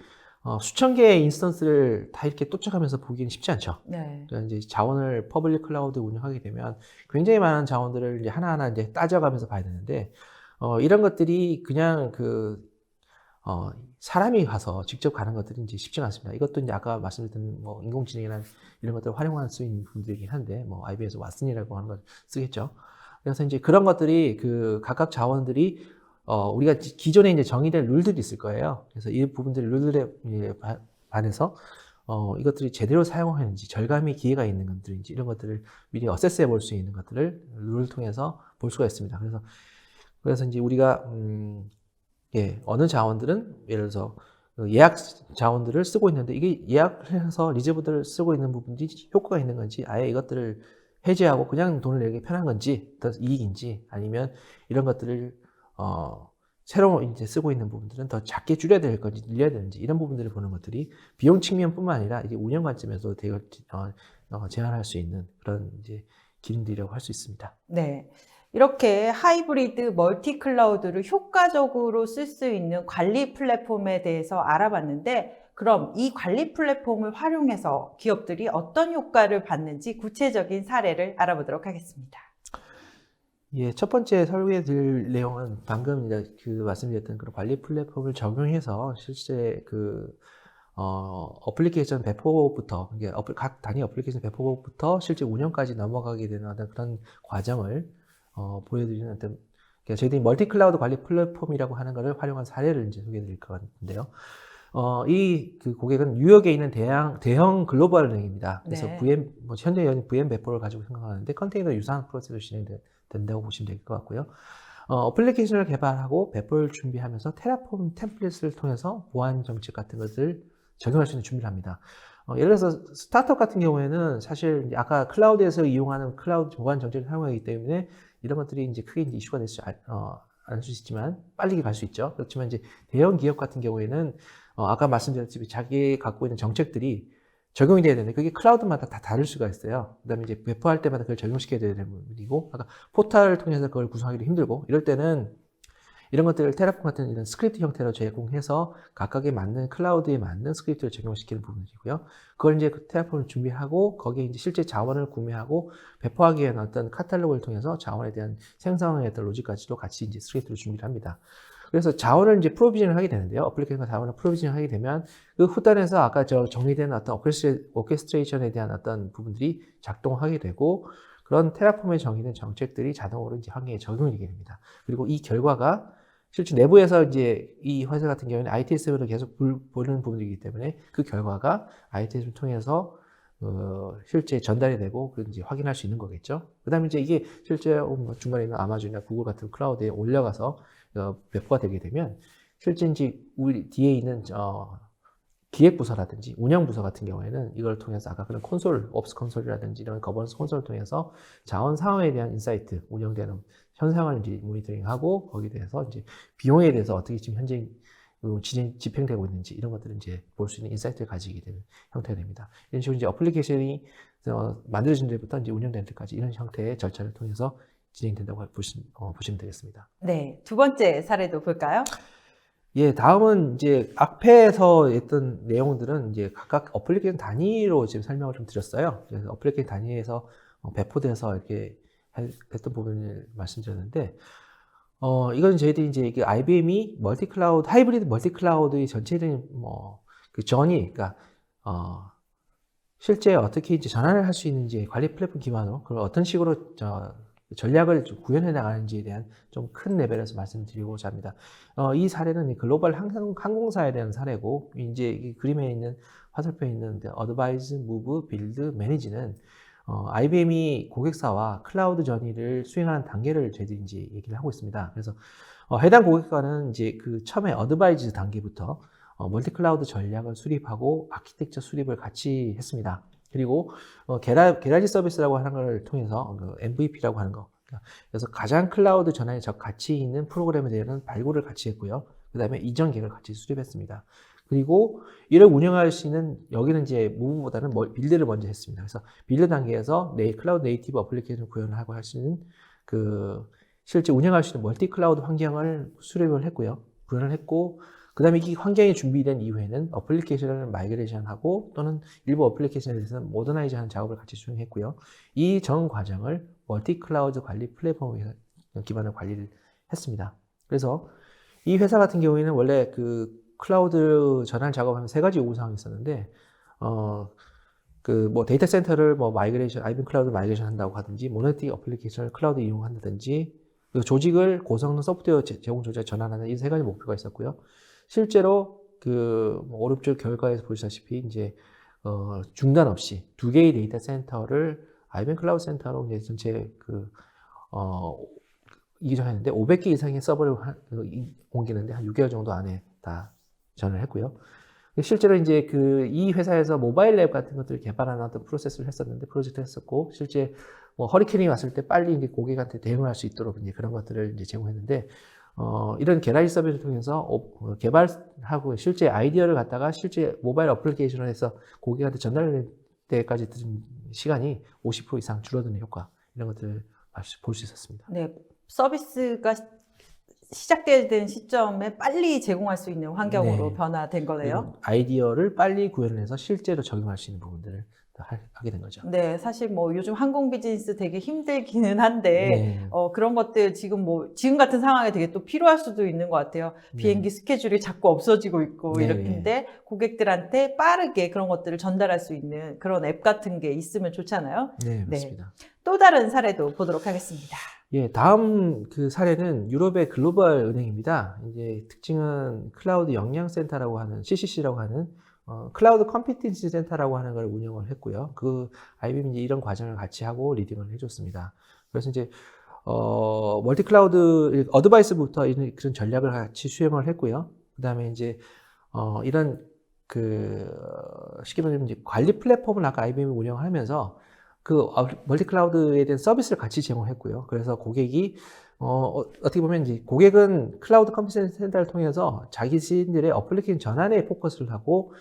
수천 개의 인스턴스를 다 이렇게 쫓아가면서 보기는 쉽지 않죠. 네. 그러니까 이제 자원을 퍼블릭 클라우드 운영하게 되면 굉장히 많은 자원들을 이제 하나하나 이제 따져가면서 봐야 되는데, 이런 것들이 그냥 사람이 가서 직접 가는 것들이 이제 쉽지가 않습니다. 이것도 이제 아까 말씀드린 인공지능이나 이런 것들을 활용할 수 있는 분들이긴 한데, IBM에서 왓슨이라고 하는 걸 쓰겠죠. 그래서 이제 그런 것들이 그 각각 자원들이 우리가 기존에 이제 정의된 룰들이 있을 거예요. 그래서 이 부분들이 룰들에 반해서 이것들이 제대로 사용하는지, 절감의 기회가 있는 것들인지 이런 것들을 미리 어세스해 볼 수 있는 것들을 룰을 통해서 볼 수가 있습니다. 그래서 이제 우리가 어느 자원들은 예를 들어서 그 예약 자원들을 쓰고 있는데 이게 예약을 해서 리저브들을 쓰고 있는 부분들이 효과가 있는 건지, 아예 이것들을 해지하고 그냥 돈을 내기 편한 건지, 더 이익인지, 아니면 이런 것들을 새로 이제 쓰고 있는 부분들은 더 작게 줄여야 될 건지 늘려야 되는지, 이런 부분들을 보는 것들이 비용 측면뿐만 아니라 이제 운영 관점에서 제한할 수 있는 그런 이제 기능들이라고 할 수 있습니다. 네. 이렇게 하이브리드 멀티 클라우드를 효과적으로 쓸 수 있는 관리 플랫폼에 대해서 알아봤는데, 그럼 이 관리 플랫폼을 활용해서 기업들이 어떤 효과를 받는지 구체적인 사례를 알아보도록 하겠습니다. 예, 첫 번째 설명해 드릴 내용은 방금 이제 말씀드렸던 그런 관리 플랫폼을 적용해서 실제 어플리케이션 배포부터, 이게 각 단위 어플리케이션 배포부터 실제 운영까지 넘어가게 되는 어떤 그런 과정을 보여드리는 어떤, 그러니까 저희들이 멀티 클라우드 관리 플랫폼이라고 하는 것을 활용한 사례를 이제 소개해 드릴 것 같은데요. 그 고객은 뉴욕에 있는 대형 글로벌 은행입니다. 그래서 네. 현재 VM 배포를 가지고 생각하는데 컨테이너 유사한 프로세스로 진행된다고 보시면 될 것 같고요. 어플리케이션을 개발하고 배포를 준비하면서 테라폼 템플릿을 통해서 보안 정책 같은 것을 적용할 수 있는 준비를 합니다. 예를 들어서 스타트업 같은 경우에는 사실 이제 아까 클라우드에서 이용하는 클라우드 보안 정책을 사용하기 때문에 이런 것들이 이제 크게 이제 이슈가 될 수 않을 수 있지만 빨리 갈 수 있죠. 그렇지만 이제 대형 기업 같은 경우에는 아까 말씀드렸듯이 자기 갖고 있는 정책들이 적용이 돼야 되는데 그게 클라우드마다 다 다를 수가 있어요. 그 다음에 이제 배포할 때마다 그걸 적용시켜야 되는 부분이고, 아까 포탈을 통해서 그걸 구성하기도 힘들고, 이럴 때는 이런 것들을 테라폼 같은 이런 스크립트 형태로 제공해서 각각에 맞는 클라우드에 맞는 스크립트를 적용시키는 부분이고요. 그걸 이제 테라폼을 준비하고 거기에 이제 실제 자원을 구매하고 배포하기 위한 어떤 카탈로그를 통해서 자원에 대한 생성의 어떤 로직까지도 같이 이제 스크립트를 준비를 합니다. 그래서 자원을 이제 프로비전을 하게 되는데요. 어플리케이션 자원을 프로비전을 하게 되면 그 후단에서 아까 정의된 어떤 오케스트레이션에 대한 어떤 부분들이 작동하게 되고, 그런 테라폼에 정의된 정책들이 자동으로 이제 환경에 적용이 되게 됩니다. 그리고 이 결과가 실제 내부에서 이제 이 회사 같은 경우에는 ITSM으로 계속 보는 부분이기 때문에 그 결과가 ITSM을 통해서 실제 전달이 되고 이제 확인할 수 있는 거겠죠. 그 다음에 이제 이게 실제 중간에 있는 아마존이나 구글 같은 클라우드에 올려가서 배포가 되게 되면 실제 이제 우리 뒤에 있는 기획부서라든지 운영부서 같은 경우에는 이걸 통해서 아까 그런 옵스 콘솔이라든지 이런 거버넌스 콘솔을 통해서 자원 상황에 대한 인사이트, 운영되는 현상을 이제 모니터링하고 거기에 대해서 이제 비용에 대해서 어떻게 지금 현재 집행되고 있는지 이런 것들을 이제 볼 수 있는 인사이트를 가지게 되는 형태가 됩니다. 이런 식으로 이제 어플리케이션이 만들어진 데부터 이제 운영되는 데까지 이런 형태의 절차를 통해서 진행된다고 보시면 되겠습니다. 네. 두 번째 사례도 볼까요? 예, 다음은 이제 앞에서 했던 내용들은 이제 각각 어플리케이션 단위로 지금 설명을 좀 드렸어요. 그래서 어플리케이션 단위에서 배포돼서 이렇게 했던 부분을 말씀드렸는데, 이건 저희들이 이제 이게 IBM이 하이브리드 멀티 클라우드의 전체적인 그 그러니까, 실제 어떻게 이제 전환을 할 수 있는지 관리 플랫폼 기반으로, 그걸 어떤 식으로 전략을 좀 구현해 나가는지에 대한 좀 큰 레벨에서 말씀드리고자 합니다. 이 사례는 글로벌 항공사에 대한 사례고, 이제 이 그림에 있는 화살표에 있는 Advise, Move, Build, Manage는 IBM이 고객사와 클라우드 전이를 수행하는 단계를 저희들이 이제 얘기를 하고 있습니다. 그래서 해당 고객사는 이제 그 처음에 Advise 단계부터 멀티 클라우드 전략을 수립하고 아키텍처 수립을 같이 했습니다. 그리고 게라지 서비스라고 하는 걸 통해서 MVP라고 하는 거, 그래서 가장 클라우드 전환에 가치 있는 프로그램에 대한 발굴을 같이 했고요. 그 다음에 이전 계획을 같이 수립했습니다. 그리고 이를 운영할 수 있는, 여기는 이제 무브보다는 빌드를 먼저 했습니다. 그래서 빌드 단계에서 클라우드 네이티브 어플리케이션 구현을 하고 할 수 있는 실제 운영할 수 있는 멀티 클라우드 환경을 수립을 했고요. 구현을 했고, 그 다음에 이 환경이 준비된 이후에는 어플리케이션을 마이그레이션하고 또는 일부 어플리케이션에 대해서는 모더나이즈하는 작업을 같이 수행했고요. 이 전 과정을 멀티 클라우드 관리 플랫폼 기반으로 관리를 했습니다. 그래서 이 회사 같은 경우에는 원래 클라우드 전환 작업하면 세 가지 요구사항이 있었는데, 그 뭐 데이터 센터를 뭐 마이그레이션, IBM 클라우드 마이그레이션 한다고 하든지, 모노리틱 어플리케이션을 클라우드 이용한다든지, 그리고 조직을 고성능 소프트웨어 제공 조작 전환하는 이 세 가지 목표가 있었고요. 실제로 뭐 오른쪽 결과에서 보시다시피 이제 중단 없이 두 개의 데이터 센터를 IBM 클라우드 센터로 이제 전체 이전했는데 500개 이상의 서버를 옮기는데 한 6개월 정도 안에 다 전환을 했고요. 실제로 이제 이 회사에서 모바일 앱 같은 것들을 개발하는 어떤 프로세스를 했었는데, 프로젝트를 했었고, 실제 뭐 허리케인이 왔을 때 빨리 이제 고객한테 대응을 할 수 있도록 이제 그런 것들을 이제 제공했는데, 이런 게라지 서비스를 통해서 개발하고 실제 아이디어를 갖다가 실제 모바일 어플리케이션을 해서 고객한테 전달될 때까지 드는 시간이 50% 이상 줄어드는 효과, 이런 것들을 볼 수 있었습니다. 네, 서비스가 시작되는 시점에 빨리 제공할 수 있는 환경으로 네. 변화된 거네요. 아이디어를 빨리 구현해서 실제로 적용할 수 있는 부분들을 하게 된 거죠. 네, 사실 뭐 요즘 항공 비즈니스 되게 힘들기는 한데, 네. 그런 것들 지금 같은 상황에 되게 또 필요할 수도 있는 것 같아요. 비행기 스케줄이 자꾸 없어지고 있고, 네. 이렇게인데, 고객들한테 빠르게 그런 것들을 전달할 수 있는 그런 앱 같은 게 있으면 좋잖아요. 네, 맞습니다. 또 다른 사례도 보도록 하겠습니다. 예, 다음 사례는 유럽의 글로벌 은행입니다. 이제 특징은 클라우드 역량센터라고 하는 CCC라고 하는 클라우드 컴피ten시 센터라고 하는 걸 운영을 했고요. IBM이 이제 이런 과정을 같이 하고 리딩을 해줬습니다. 그래서 이제 멀티 클라우드 어드바이스부터 이런 그런 전략을 같이 수행을 했고요. 그다음에 이제 이런 쉽게 말하면 이제 관리 플랫폼을 아까 IBM이 운영하면서 멀티 클라우드에 대한 서비스를 같이 제공했고요. 그래서 고객이 어떻게 보면 이제 고객은 클라우드 컴피텐시 센터를 통해서 자신들의 어플리케이션 전환에 포커스를 하고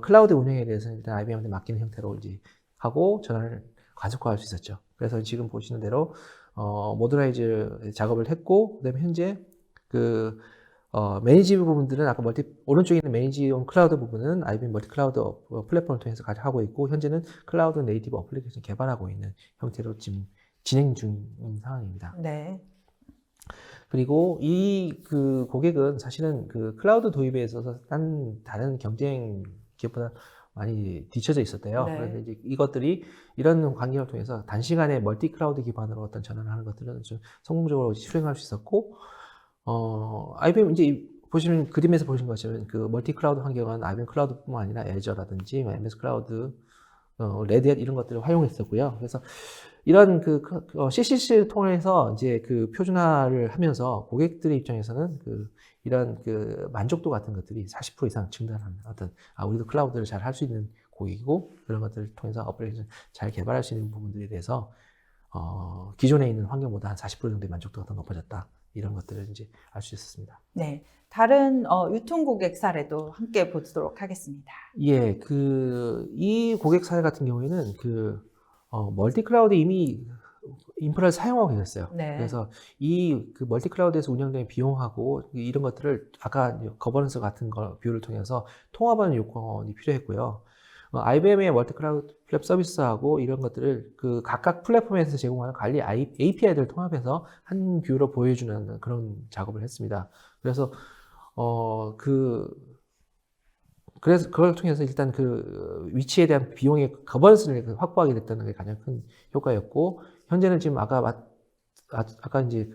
클라우드 운영에 대해서는 일단 IBM한테 맡기는 형태로 이제 하고 전환을 가속화할 수 있었죠. 그래서 지금 보시는 대로 모더라이즈 작업을 했고, 그다음에 현재 매니지 부분들은 아까 오른쪽에 있는 매니지 온 클라우드 부분은 IBM 멀티 클라우드 플랫폼을 통해서 하고 있고, 현재는 클라우드 네이티브 어플리케이션 개발하고 있는 형태로 지금 진행 중인 상황입니다. 네. 그리고 고객은 사실은 클라우드 도입에 있어서 다른 경쟁 기업보다 많이 뒤처져 있었대요. 네. 그래서 이제 이것들이 이런 환경을 통해서 단시간에 멀티 클라우드 기반으로 어떤 전환을 하는 것들은 좀 성공적으로 수행할 수 있었고, IBM 이제 보시면 그림에서 보신 것처럼 멀티 클라우드 환경은 IBM 클라우드뿐만 아니라 애저라든지 MS 클라우드, 레드햇 이런 것들을 활용했었고요. 그래서 이런 CCC를 통해서 이제 표준화를 하면서 고객들의 입장에서는 이런 만족도 같은 것들이 40% 이상 증가하는 우리도 클라우드를 잘 할 수 있는 고객이고, 그런 것들을 통해서 어플리케이션 잘 개발할 수 있는 부분들에 대해서 기존에 있는 환경보다 한 40% 정도의 만족도가 더 높아졌다. 이런 것들을 이제 알 수 있었습니다. 네. 다른 유통 고객 사례도 함께 보도록 하겠습니다. 예, 이 고객 사례 같은 경우에는 멀티 클라우드 이미 인프라를 사용하고 계셨어요. 네. 그래서 멀티 클라우드에서 운영되는 비용하고 이런 것들을 아까 거버넌스 같은 비율을 통해서 통합하는 요건이 필요했고요. IBM의 멀티 클라우드 플랫 서비스하고 이런 것들을 각각 플랫폼에서 제공하는 관리 API들을 통합해서 한 뷰로 보여주는 그런 작업을 했습니다. 그래서 그래서 그걸 통해서 일단 위치에 대한 비용의 거버넌스를 확보하게 됐다는 게 가장 큰 효과였고, 현재는 지금 아까 이제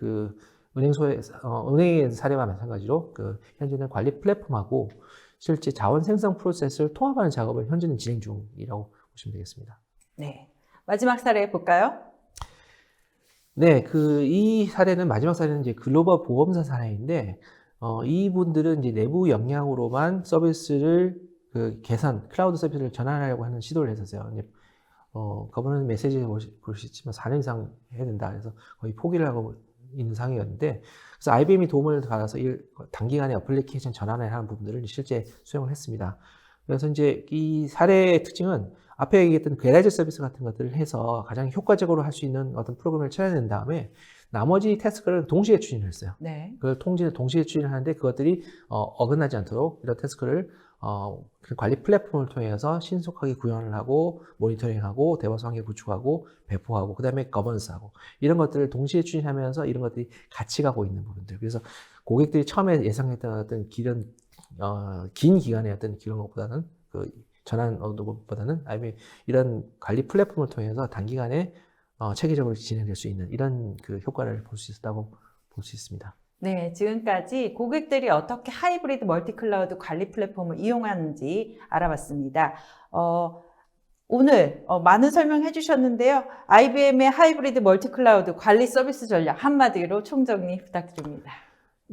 은행의 사례와 마찬가지로 현재는 관리 플랫폼하고 실제 자원 생성 프로세스를 통합하는 작업을 현재는 진행 중이라고 보시면 되겠습니다. 네. 마지막 사례 볼까요? 네, 이 사례는 마지막 사례는 이제 글로벌 보험사 사례인데, 이분들은 이제 내부 역량으로만 서비스를 클라우드 서비스를 전환하려고 하는 시도를 했었어요. 이제 거버넌스 메시지에 보시지만 4년 이상 해야 된다. 그래서 거의 포기를 하고 있는 상황이었는데, 그래서 IBM이 도움을 받아서 단기간에 어플리케이션 전환을 하는 부분들을 실제 수행을 했습니다. 그래서 이제 이 사례의 특징은 앞에 얘기했던 게라지 서비스 같은 것들을 해서 가장 효과적으로 할 수 있는 어떤 프로그램을 찾아낸 다음에 나머지 태스크를 동시에 추진을 했어요. 네. 그걸 동시에 추진을 하는데 그것들이 어긋나지 않도록 이런 태스크를 관리 플랫폼을 통해서 신속하게 구현을 하고 모니터링하고 대화성 환경 구축하고 배포하고 그다음에 거버넌스하고 이런 것들을 동시에 추진하면서 이런 것들이 같이 가고 있는 부분들. 그래서 고객들이 처음에 예상했던 어떤 긴 기간의 어떤 그런 것보다는 전환 것보다는 IBM 이런 관리 플랫폼을 통해서 단기간에 체계적으로 진행될 수 있는 이런 그 효과를 볼 수 있었다고 볼 수 있습니다. 네, 지금까지 고객들이 어떻게 하이브리드 멀티클라우드 관리 플랫폼을 이용하는지 알아봤습니다. 오늘 많은 설명해 주셨는데요. IBM의 하이브리드 멀티클라우드 관리 서비스 전략 한마디로 총정리 부탁드립니다.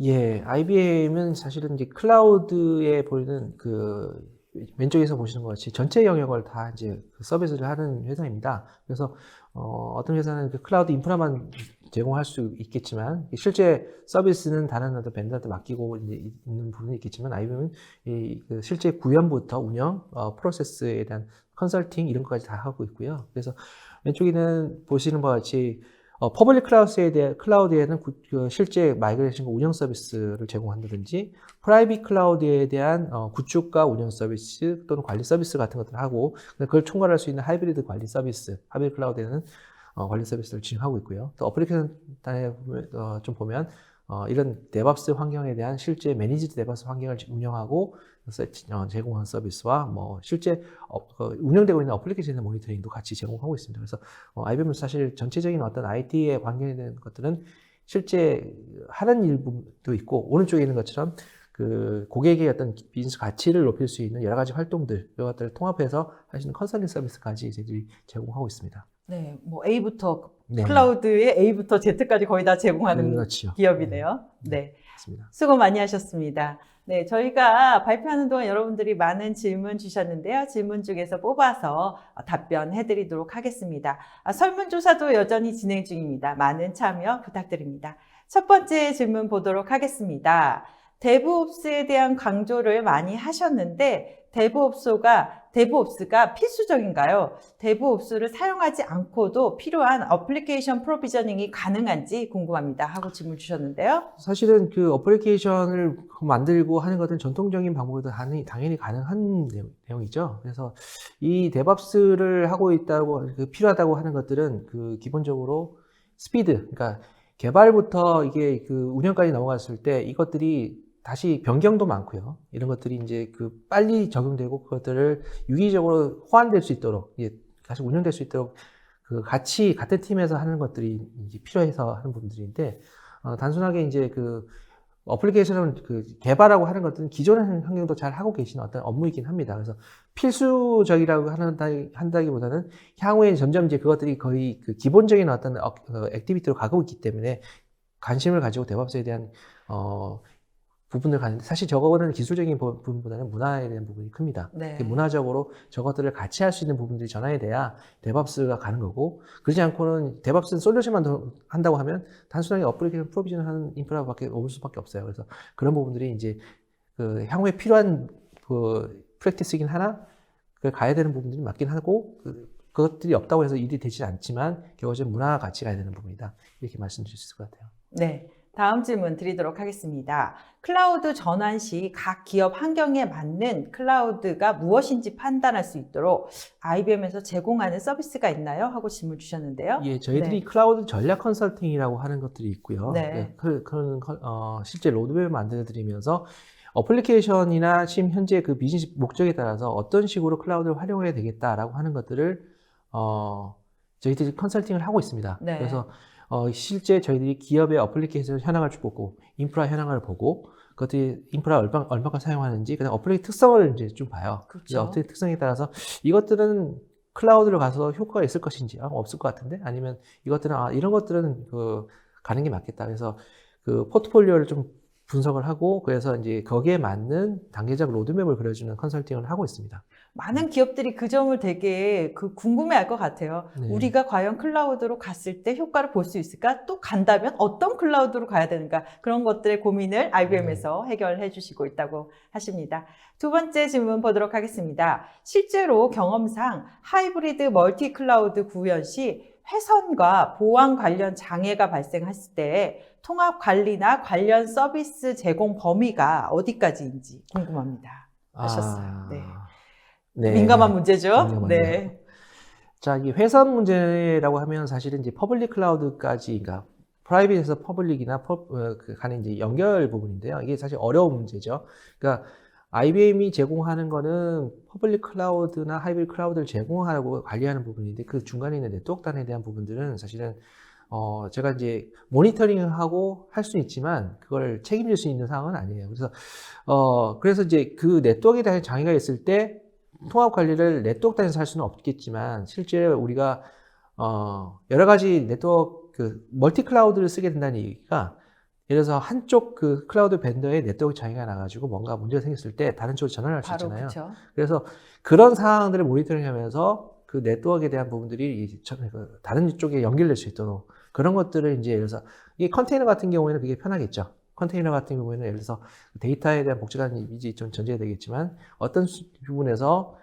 예, IBM은 사실은 이제 클라우드에 보이는 그 왼쪽에서 보시는 것 같이 전체 영역을 다 이제 그 서비스를 하는 회사입니다. 그래서 어떤 회사는 그 클라우드 인프라만 제공할 수 있겠지만 실제 서비스는 다른 어떤 벤더한테 맡기고 이제 있는 부분이 있겠지만 IBM은 그 실제 구현부터 운영, 프로세스에 대한 컨설팅 이런 것까지 다 하고 있고요. 그래서 왼쪽에는 보시는 바와 같이 퍼블릭 클라우드에는 그 실제 마이그레이션 운영 서비스를 제공한다든지 프라이빗 클라우드에 대한 구축과 운영 서비스 또는 관리 서비스 같은 것들을 하고 그걸 총괄할 수 있는 하이브리드 관리 서비스, 하이브리드 클라우드에는 관리 서비스를 진행하고 있고요. 또 어플리케이션 단에 좀 보면 이런 데브옵스 환경에 대한 실제 매니지드 데브옵스 환경을 운영하고 제공하는 서비스와 뭐 실제 운영되고 있는 어플리케이션의 모니터링도 같이 제공하고 있습니다. 그래서 IBM은 사실 전체적인 어떤 IT에 관계된 것들은 실제 하는 일도 있고 오른쪽에 있는 것처럼 그 고객의 어떤 비즈니스 가치를 높일 수 있는 여러 가지 활동들 이런 것들을 통합해서 하시는 컨설팅 서비스까지 저희들이 제공하고 있습니다. 네, 뭐 A부터 네. 클라우드의 A부터 Z까지 거의 다 제공하는 그렇죠. 기업이네요. 네, 맞습니다. 수고 많이 하셨습니다. 네, 저희가 발표하는 동안 여러분들이 많은 질문 주셨는데요. 질문 중에서 뽑아서 답변해 드리도록 하겠습니다. 설문조사도 여전히 진행 중입니다. 많은 참여 부탁드립니다. 첫 번째 질문 보도록 하겠습니다. 데브옵스에 대한 강조를 많이 하셨는데 데브옵스가 필수적인가요? 데브옵스를 사용하지 않고도 필요한 어플리케이션 프로비저닝이 가능한지 궁금합니다. 하고 질문 주셨는데요. 사실은 그 어플리케이션을 만들고 하는 것은 전통적인 방법에도 당연히 가능한 내용이죠. 그래서 이 데브옵스를 하고 있다고 필요하다고 하는 것들은 그 기본적으로 스피드, 그러니까 개발부터 이게 그 운영까지 넘어갔을 때 이것들이 다시 변경도 많고요. 이런 것들이 이제 그 빨리 적용되고 그것들을 유기적으로 호환될 수 있도록 다시 운영될 수 있도록 그 같이 같은 팀에서 하는 것들이 이제 필요해서 하는 부분들인데 단순하게 이제 그 어플리케이션을 그 개발하고 하는 것들은 기존의 환경도 잘 하고 계시는 어떤 업무이긴 합니다. 그래서 필수적이라고 한다기보다는 향후에 점점 이제 그것들이 거의 그 기본적인 어떤 액티비티로 가고 있기 때문에 관심을 가지고 데브옵스에 대한 부분을 가는데 사실 저거는 기술적인 부분보다는 문화에 대한 부분이 큽니다. 네. 문화적으로 저것들을 같이 할 수 있는 부분들이 전환이 돼야 데브옵스가 가는 거고 그러지 않고는 데브옵스는 솔루션만 한다고 하면 단순하게 어플리케이션 프로비전을 하는 인프라밖에 없을 수밖에 없어요. 그래서 그런 부분들이 이제 그 향후에 필요한 그 프랙티스이긴 하나 그걸 가야 되는 부분들이 맞긴 하고 그것들이 없다고 해서 일이 되지 않지만 결국은 문화가 같이 가야 되는 부분이다. 이렇게 말씀드릴 수 있을 것 같아요. 네. 다음 질문 드리도록 하겠습니다. 클라우드 전환 시 각 기업 환경에 맞는 클라우드가 무엇인지 판단할 수 있도록 IBM에서 제공하는 서비스가 있나요? 하고 질문 주셨는데요. 예, 저희들이 네. 클라우드 전략 컨설팅이라고 하는 것들이 있고요. 네. 그런 실제 로드맵을 만들어드리면서 어플리케이션이나 지금 현재 그 비즈니스 목적에 따라서 어떤 식으로 클라우드를 활용해야 되겠다라고 하는 것들을 저희들이 컨설팅을 하고 있습니다. 네. 그래서 실제 저희들이 기업의 어플리케이션 현황을 쭉 보고 인프라 현황을 보고 그것들이 인프라 얼마큼 사용하는지 그다음 어플리케이션 특성을 이제 좀 봐요. 그렇죠. 어플리케이션 특성에 따라서 이것들은 클라우드로 가서 효과가 있을 것인지 없을 것 같은데 아니면 이것들은 이런 것들은 가는 게 맞겠다. 그래서 그 포트폴리오를 좀 분석을 하고 그래서 이제 거기에 맞는 단계적 로드맵을 그려주는 컨설팅을 하고 있습니다. 많은 기업들이 그 점을 되게 궁금해할 것 같아요. 네. 우리가 과연 클라우드로 갔을 때 효과를 볼 수 있을까? 또 간다면 어떤 클라우드로 가야 되는가? 그런 것들의 고민을 IBM에서 해결해 주시고 있다고 하십니다. 두 번째 질문 보도록 하겠습니다. 실제로 경험상 하이브리드 멀티 클라우드 구현 시 훼손과 보안 관련 장애가 발생했을 때 통합 관리나 관련 서비스 제공 범위가 어디까지인지 궁금합니다. 하셨어요. 네. 네. 민감한 문제죠? 민감하네요. 네. 자, 이 회선 문제라고 하면 사실은 이제 퍼블릭 클라우드까지, 그러니까 프라이빗에서 퍼블릭이나 가는 이제 연결 부분인데요. 이게 사실 어려운 문제죠. 그러니까 IBM이 제공하는 거는 퍼블릭 클라우드나 하이브리드 클라우드를 제공하고 관리하는 부분인데 그 중간에 있는 네트워크단에 대한 부분들은 사실은 제가 이제 모니터링하고 할 수 있지만 그걸 책임질 수 있는 상황은 아니에요. 그래서 이제 그 네트워크에 대한 장애가 있을 때 통합 관리를 네트워크 단에서 할 수는 없겠지만 실제 우리가 여러 가지 네트워크 그 멀티 클라우드를 쓰게 된다는 얘기가 예를 들어서 한쪽 그 클라우드 벤더에 네트워크 장애가 나가지고 뭔가 문제가 생겼을 때 다른 쪽으로 전환을 할 수 바로 있잖아요. 그쵸. 그래서 그런 상황들을 모니터링하면서 그 네트워크에 대한 부분들이 다른 쪽에 연결될 수 있도록 그런 것들을 이제 예를 들어서 이 컨테이너 같은 경우에는 그게 편하겠죠. 컨테이너 같은 경우에는 예를 들어서 데이터에 대한 복잡한 이미지 좀 전제가 되겠지만 어떤 부분에서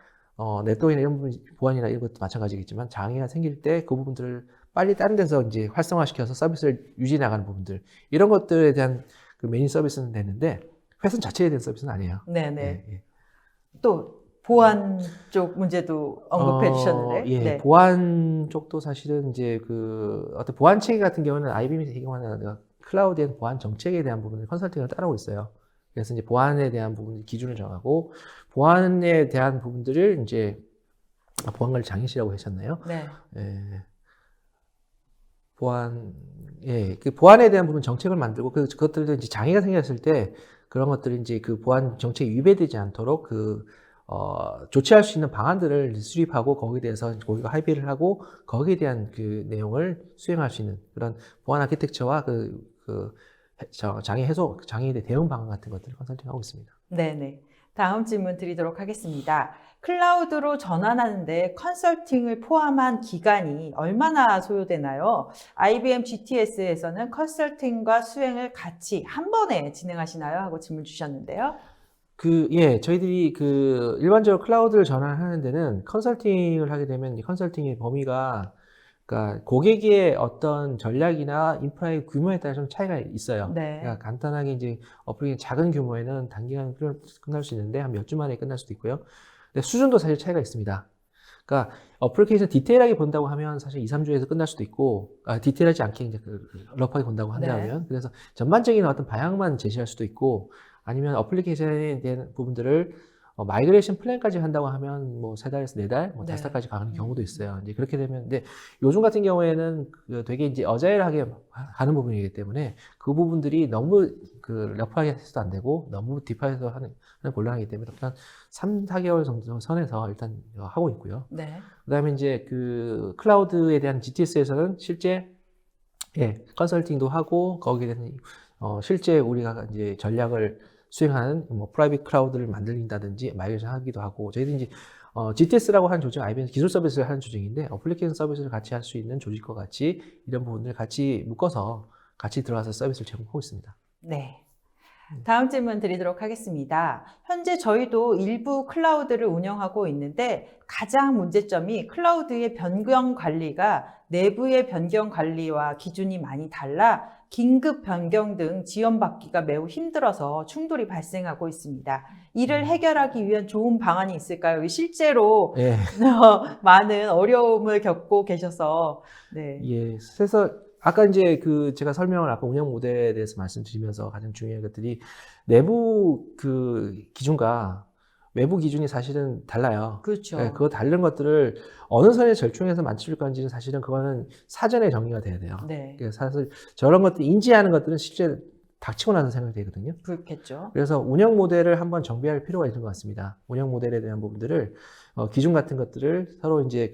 네트워크나 이런 부분 보안이나 이런 것도 마찬가지겠지만 장애가 생길 때 그 부분들을 빨리 다른 데서 이제 활성화시켜서 서비스를 유지해 나가는 부분들 이런 것들에 대한 그 메인 서비스는 되는데 회선 자체에 대한 서비스는 아니에요. 네네. 예, 예. 또 보안 쪽 문제도 언급해 주셨는데. 예, 네. 보안 쪽도 사실은 이제 그 어떤 보안 체계 같은 경우는 IBM이 제공하는 클라우드에 대한 보안 정책에 대한 부분을 컨설팅을 따르고 있어요. 그래서 이제 보안에 대한 부분 기준을 정하고 보안에 대한 부분들을 이제 보안관리 장애시라고 하셨나요? 네. 예. 그 보안에 대한 부분 정책을 만들고 그것들도 이제 장애가 생겼을 때 그런 것들이 이제 그 보안 정책이 위배되지 않도록 조치할 수 있는 방안들을 수립하고 거기에 대해서 우리가 합의를 하고 거기에 대한 그 내용을 수행할 수 있는 그런 보안 아키텍처와 장애 해소, 장애에 대한 대응 방안 같은 것들을 컨설팅하고 있습니다. 네네. 다음 질문 드리도록 하겠습니다. 클라우드로 전환하는데 컨설팅을 포함한 기간이 얼마나 소요되나요? IBM GTS에서는 컨설팅과 수행을 같이 한 번에 진행하시나요? 하고 질문 주셨는데요. 저희들이 일반적으로 클라우드를 전환하는 데는 컨설팅을 하게 되면 이 컨설팅의 범위가 그러니까 고객의 어떤 전략이나 인프라의 규모에 따라 좀 차이가 있어요. 네. 그러니까 간단하게 이제 어플리케이션 작은 규모에는 단기간 끝날 수 있는데 한 몇 주 만에 끝날 수도 있고요. 근데 수준도 사실 차이가 있습니다. 그러니까 어플리케이션 디테일하게 본다고 하면 사실 2, 3주에서 끝날 수도 있고, 디테일하지 않게 이제 러프하게 본다고 한다면, 그래서 전반적인 어떤 방향만 제시할 수도 있고, 아니면 어플리케이션에 대한 부분들을 마이그레이션 플랜까지 한다고 하면 뭐 3달에서 4달, 뭐 5달까지 가는 경우도 있어요. 이제 그렇게 되면, 근데 요즘 같은 경우에는 되게 이제 어자일하게 하는 부분이기 때문에 그 부분들이 너무 러프하게 해서도 안 되고 너무 딥하게 하는 곤란하기 때문에 일단 3, 4개월 정도 선에서 일단 하고 있고요. 네. 그 다음에 이제 클라우드에 대한 GTS에서는 실제 컨설팅도 하고 거기에 대한 실제 우리가 이제 전략을 수행하는 프라이빗 클라우드를 만들긴다든지 마이그레이션 하기도 하고 저희들이 이제 GTS라고 하는 조직, IBM 기술 서비스를 하는 조직인데 어플리케이션 서비스를 같이 할 수 있는 조직과 같이 이런 부분을 같이 묶어서 같이 들어가서 서비스를 제공하고 있습니다. 네. 다음 질문 드리도록 하겠습니다. 현재 저희도 일부 클라우드를 운영하고 있는데 가장 문제점이 클라우드의 변경 관리가 내부의 변경 관리와 기준이 많이 달라 긴급 변경 등 지원받기가 매우 힘들어서 충돌이 발생하고 있습니다. 이를 해결하기 위한 좋은 방안이 있을까요? 실제로 많은 어려움을 겪고 계셔서 그래서 아까 이제 제가 설명을 아까 운영 모델에 대해서 말씀드리면서 가장 중요한 것들이 내부 기준과 외부 기준이 사실은 달라요. 그렇죠. 그거 다른 것들을 어느 선에 절충해서 맞출 건지는 사실은 그거는 사전에 정리가 돼야 돼요. 네. 사실 저런 것들 인지하는 것들은 실제 닥치고 나서 생각이 되거든요. 그렇겠죠. 그래서 운영 모델을 한번 정비할 필요가 있는 것 같습니다. 운영 모델에 대한 부분들을 기준 같은 것들을 서로 이제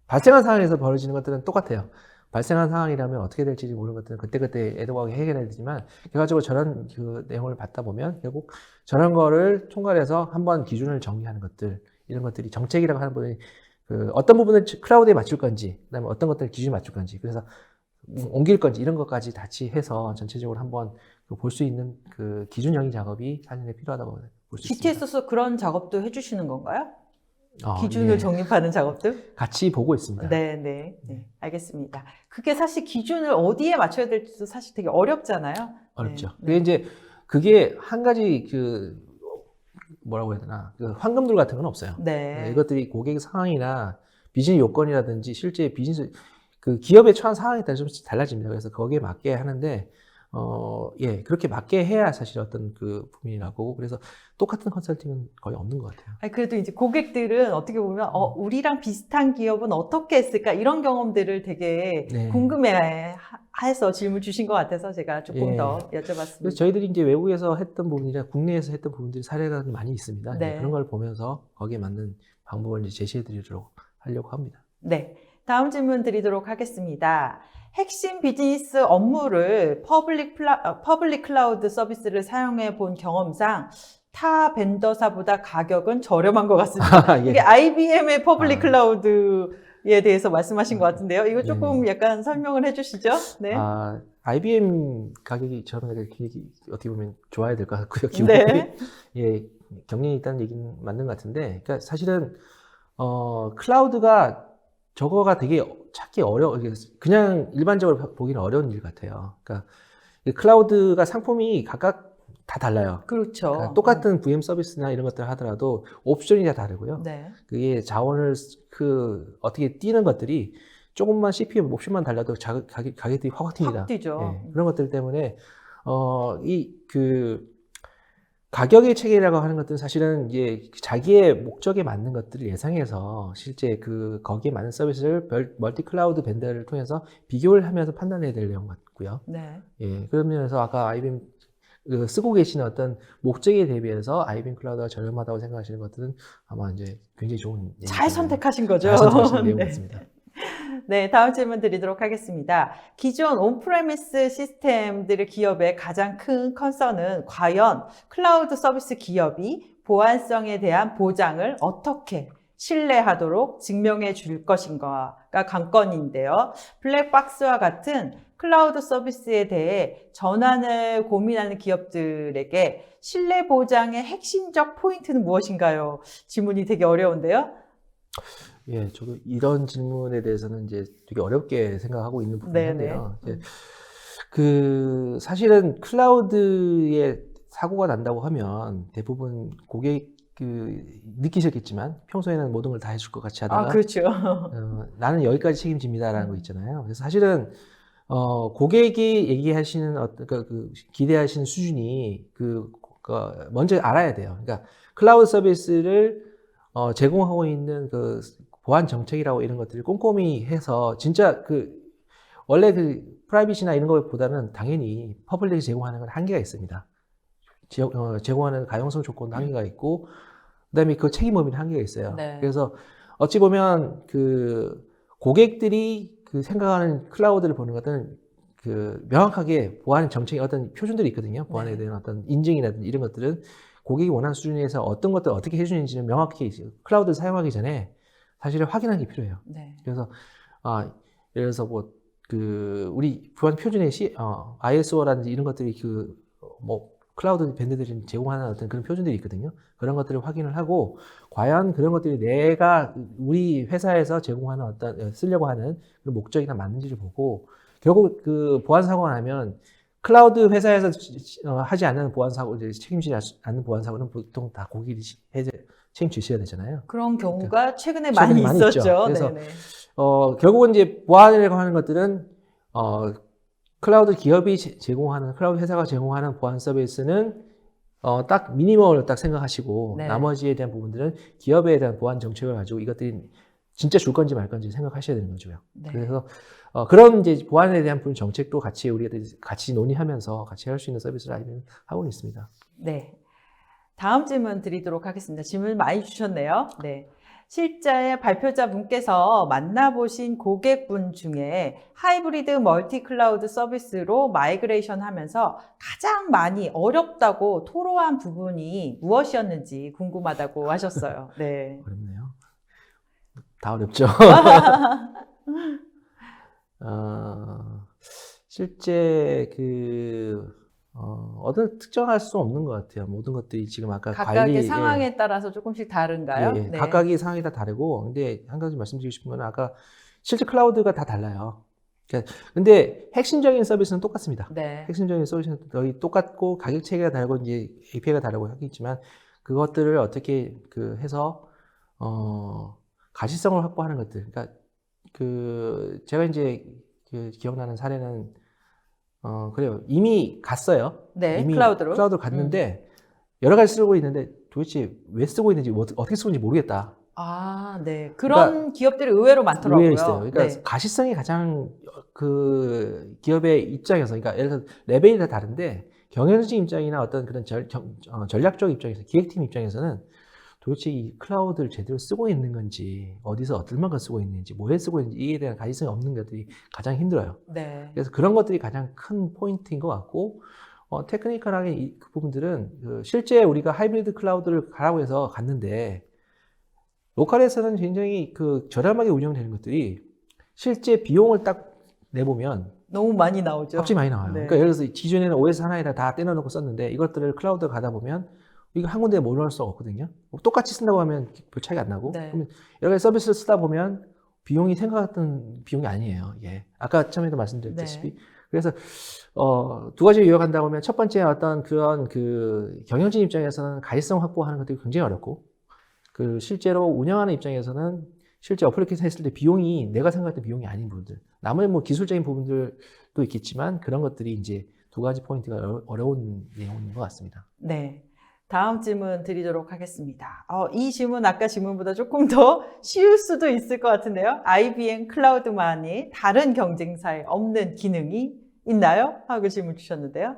발생한 상황에서 벌어지는 것들은 똑같아요. 발생한 상황이라면 어떻게 될지 모르는 것들은 그때그때 애도하게 해결해야 되지만 결과적으로 저런 내용을 받다 보면 결국 저런 거를 총괄해서 한번 기준을 정리하는 것들 이런 것들이 정책이라고 하는 부분이 어떤 부분을 클라우드에 맞출 건지 그다음에 어떤 것들을 기준에 맞출 건지 그래서 옮길 건지 이런 것까지 같이 해서 전체적으로 한번 볼 수 있는 기준 정의 작업이 사실은 필요하다고 볼 수 있습니다. GTS에서 그런 작업도 해주시는 건가요? 기준을 정립하는 작업들? 같이 보고 있습니다. 네. 알겠습니다. 그게 사실 기준을 어디에 맞춰야 될지도 사실 되게 어렵잖아요. 어렵죠. 그게 한 가지 뭐라고 해야 되나 황금들 같은 건 없어요. 이것들이 고객 상황이나 비즈니스 요건이라든지 실제 비즈니스 기업에 처한 상황에 따라 좀 달라집니다. 그래서 거기에 맞게 하는데 예, 그렇게 맞게 해야 사실 어떤 그 부분이라고. 그래서 똑같은 컨설팅은 거의 없는 것 같아요. 아니, 그래도 이제 고객들은 어떻게 보면, 우리랑 비슷한 기업은 어떻게 했을까? 이런 경험들을 되게 네. 궁금해 해서 질문 주신 것 같아서 제가 조금 예. 더 그래서 여쭤봤습니다. 저희들이 이제 외국에서 했던 부분이나 국내에서 했던 부분들이 사례가 많이 있습니다. 이제 네. 그런 걸 보면서 거기에 맞는 방법을 이제 제시해 드리도록 하려고 합니다. 네. 다음 질문 드리도록 하겠습니다. 핵심 비즈니스 업무를 퍼블릭 클라우드 서비스를 사용해 본 경험상 타 벤더사보다 가격은 저렴한 것 같습니다. 예. 이게 IBM의 퍼블릭 아. 클라우드에 대해서 말씀하신 것 같은데요. 이거 조금 네네. 약간 설명을 해주시죠. 네. IBM 가격이 저는 어떻게 보면 좋아야 될 것 같고요. 기분이. 네. 예, 경쟁이 있다는 얘기는 맞는 것 같은데, 그러니까 사실은 클라우드가 저거가 되게 찾기 그냥 일반적으로 보기는 어려운 일 같아요. 그러니까 이 클라우드가 상품이 각각 다 달라요. 그렇죠. 그러니까 똑같은 VM 서비스나 이런 것들을 하더라도 옵션이 다 다르고요. 네. 그게 자원을 어떻게 뛰는 것들이 조금만 CPU 옵션만 달라도 가격들이 확 튑니다. 확 뛰죠. 예, 그런 것들 때문에 가격의 체계라고 하는 것들은 사실은 이제 자기의 목적에 맞는 것들을 예상해서 실제 거기에 맞는 서비스를 멀티 클라우드 벤더를 통해서 비교를 하면서 판단해야 될 내용 같고요. 네. 예, 그런 면에서 아까 IBM 쓰고 계시는 어떤 목적에 대비해서 IBM 클라우드가 저렴하다고 생각하시는 것들은 아마 이제 굉장히 좋은 잘 선택하신 거죠. 잘 선택하신 내용 네. 같습니다. 네, 다음 질문 드리도록 하겠습니다. 기존 온프레미스 시스템들의 기업의 가장 큰 컨선은 과연 클라우드 서비스 기업이 보안성에 대한 보장을 어떻게 신뢰하도록 증명해 줄 것인가가 관건인데요. 블랙박스와 같은 클라우드 서비스에 대해 전환을 고민하는 기업들에게 신뢰 보장의 핵심적 포인트는 무엇인가요? 질문이 되게 어려운데요. 예, 저도 이런 질문에 대해서는 이제 되게 어렵게 생각하고 있는 부분인데요. 사실은 클라우드에 사고가 난다고 하면 대부분 고객 느끼셨겠지만 평소에는 모든 걸 다 해줄 것 같이 하다가 그렇죠. 나는 여기까지 책임집니다라는 거 있잖아요. 그래서 사실은 고객이 얘기하시는 기대하시는 수준이 먼저 알아야 돼요. 그러니까 클라우드 서비스를 제공하고 있는 보안 정책이라고 이런 것들을 꼼꼼히 해서 진짜 원래 프라이빗이나 이런 것보다는 당연히 퍼블릭이 제공하는 건 한계가 있습니다. 제공하는 가용성 조건도 한계가 있고 그다음에 그 책임 범위는 한계가 있어요. 네. 그래서 어찌 보면 고객들이 생각하는 클라우드를 보는 것은 명확하게 보안 정책의 어떤 표준들이 있거든요. 보안에 대한 어떤 인증이라든지 이런 것들은 고객이 원하는 수준에서 어떤 것들을 어떻게 해주는지는 명확히 클라우드를 사용하기 전에 사실은 확인하기 필요해요. 네. 그래서 예를 들어서 우리 보안 표준의 ISO라든지 이런 것들이 클라우드 밴드들이 제공하는 어떤 그런 표준들이 있거든요. 그런 것들을 확인을 하고 과연 그런 것들이 우리 회사에서 제공하는 쓰려고 하는 그런 목적이나 맞는지를 보고 결국 보안 사고가 나면 클라우드 회사에서 하지 않는 보안 사고, 책임지지 않는 보안 사고는 보통 다 고객이 책임지셔야 되잖아요. 그런 경우가 최근에 많이 있었죠. 그래서 네네. 결국은 이제 보안이라고 하는 것들은 클라우드 기업이 클라우드 회사가 제공하는 보안 서비스는 딱 미니멈을 딱 생각하시고 네. 나머지에 대한 부분들은 기업에 대한 보안 정책을 가지고 이것들이 진짜 줄 건지 말 건지 생각하셔야 되는 거죠. 네. 그래서 그런 이제 보안에 대한 부분 정책도 우리가 같이 논의하면서 같이 할 수 있는 서비스를 하고 있습니다. 네. 다음 질문 드리도록 하겠습니다. 질문 많이 주셨네요. 네. 실제 발표자분께서 만나보신 고객분 중에 하이브리드 멀티 클라우드 서비스로 마이그레이션 하면서 가장 많이 어렵다고 토로한 부분이 무엇이었는지 궁금하다고 하셨어요. 네. 어렵네요. 다 어렵죠. 실제 어느 특정할 수 없는 것 같아요. 모든 것들이 지금 아까 각각의 상황에 따라서 조금씩 다른가요? 네. 네. 각각의 상황이 다 다르고, 근데 한 가지 말씀드리고 싶은 건 아까 실제 클라우드가 다 달라요. 근데 핵심적인 서비스는 똑같습니다. 네. 핵심적인 서비스는 거의 똑같고 가격 체계가 다르고 이제 API가 다르고 하겠지만 그것들을 어떻게 해서 가시성을 확보하는 것들. 그러니까 제가 이제 기억나는 사례는 그래요. 이미 갔어요. 네, 이미 클라우드로. 클라우드로 갔는데 여러 가지 쓰고 있는데 도대체 왜 쓰고 있는지 어떻게 쓰는지 모르겠다. 아, 네. 그런 그러니까 기업들이 의외로 많더라고요. 의외에 있어요. 그러니까 네. 가시성이 가장 그 기업의 입장에서, 그러니까 예를 들어 레벨이 다 다른데 경영진 입장이나 어떤 그런 전략적 입장에서, 기획팀 입장에서는 도대체 이 클라우드를 제대로 쓰고 있는 건지, 어디서 얼마큼 쓰고 있는지, 뭐에 쓰고 있는지, 이에 대한 가시성이 없는 것들이 가장 힘들어요. 네. 그래서 그런 것들이 가장 큰 포인트인 것 같고, 테크니컬하게 그 부분들은 실제 우리가 하이브리드 클라우드를 가라고 해서 갔는데, 로컬에서는 굉장히 저렴하게 운영되는 것들이 실제 비용을 딱 내보면 너무 많이 나오죠. 갑자기 많이 나와요. 네. 그러니까 예를 들어서 기존에는 OS 하나에다 다 떼어놓고 썼는데 이것들을 클라우드 가다 보면 이거 한 군데에 몰아넣을 수가 없거든요. 똑같이 쓴다고 하면 별 차이가 안 나고. 네. 그러면 여러 가지 서비스를 쓰다 보면 비용이 생각했던 비용이 아니에요. 예. 아까 처음에도 말씀드렸다시피. 네. 그래서 두 가지를 요약한다고 하면 첫 번째 어떤 그런 경영진 입장에서는 가시성 확보하는 것들이 굉장히 어렵고, 실제로 운영하는 입장에서는 실제 어플리케이션 했을 때 비용이 내가 생각했던 비용이 아닌 부분들, 나머지 뭐 기술적인 부분들도 있겠지만 그런 것들이 이제 두 가지 포인트가 어려운 내용인 것 같습니다. 네. 다음 질문 드리도록 하겠습니다. 이 질문 아까 질문보다 조금 더 쉬울 수도 있을 것 같은데요. IBM 클라우드만이 다른 경쟁사에 없는 기능이 있나요? 하고 질문 주셨는데요.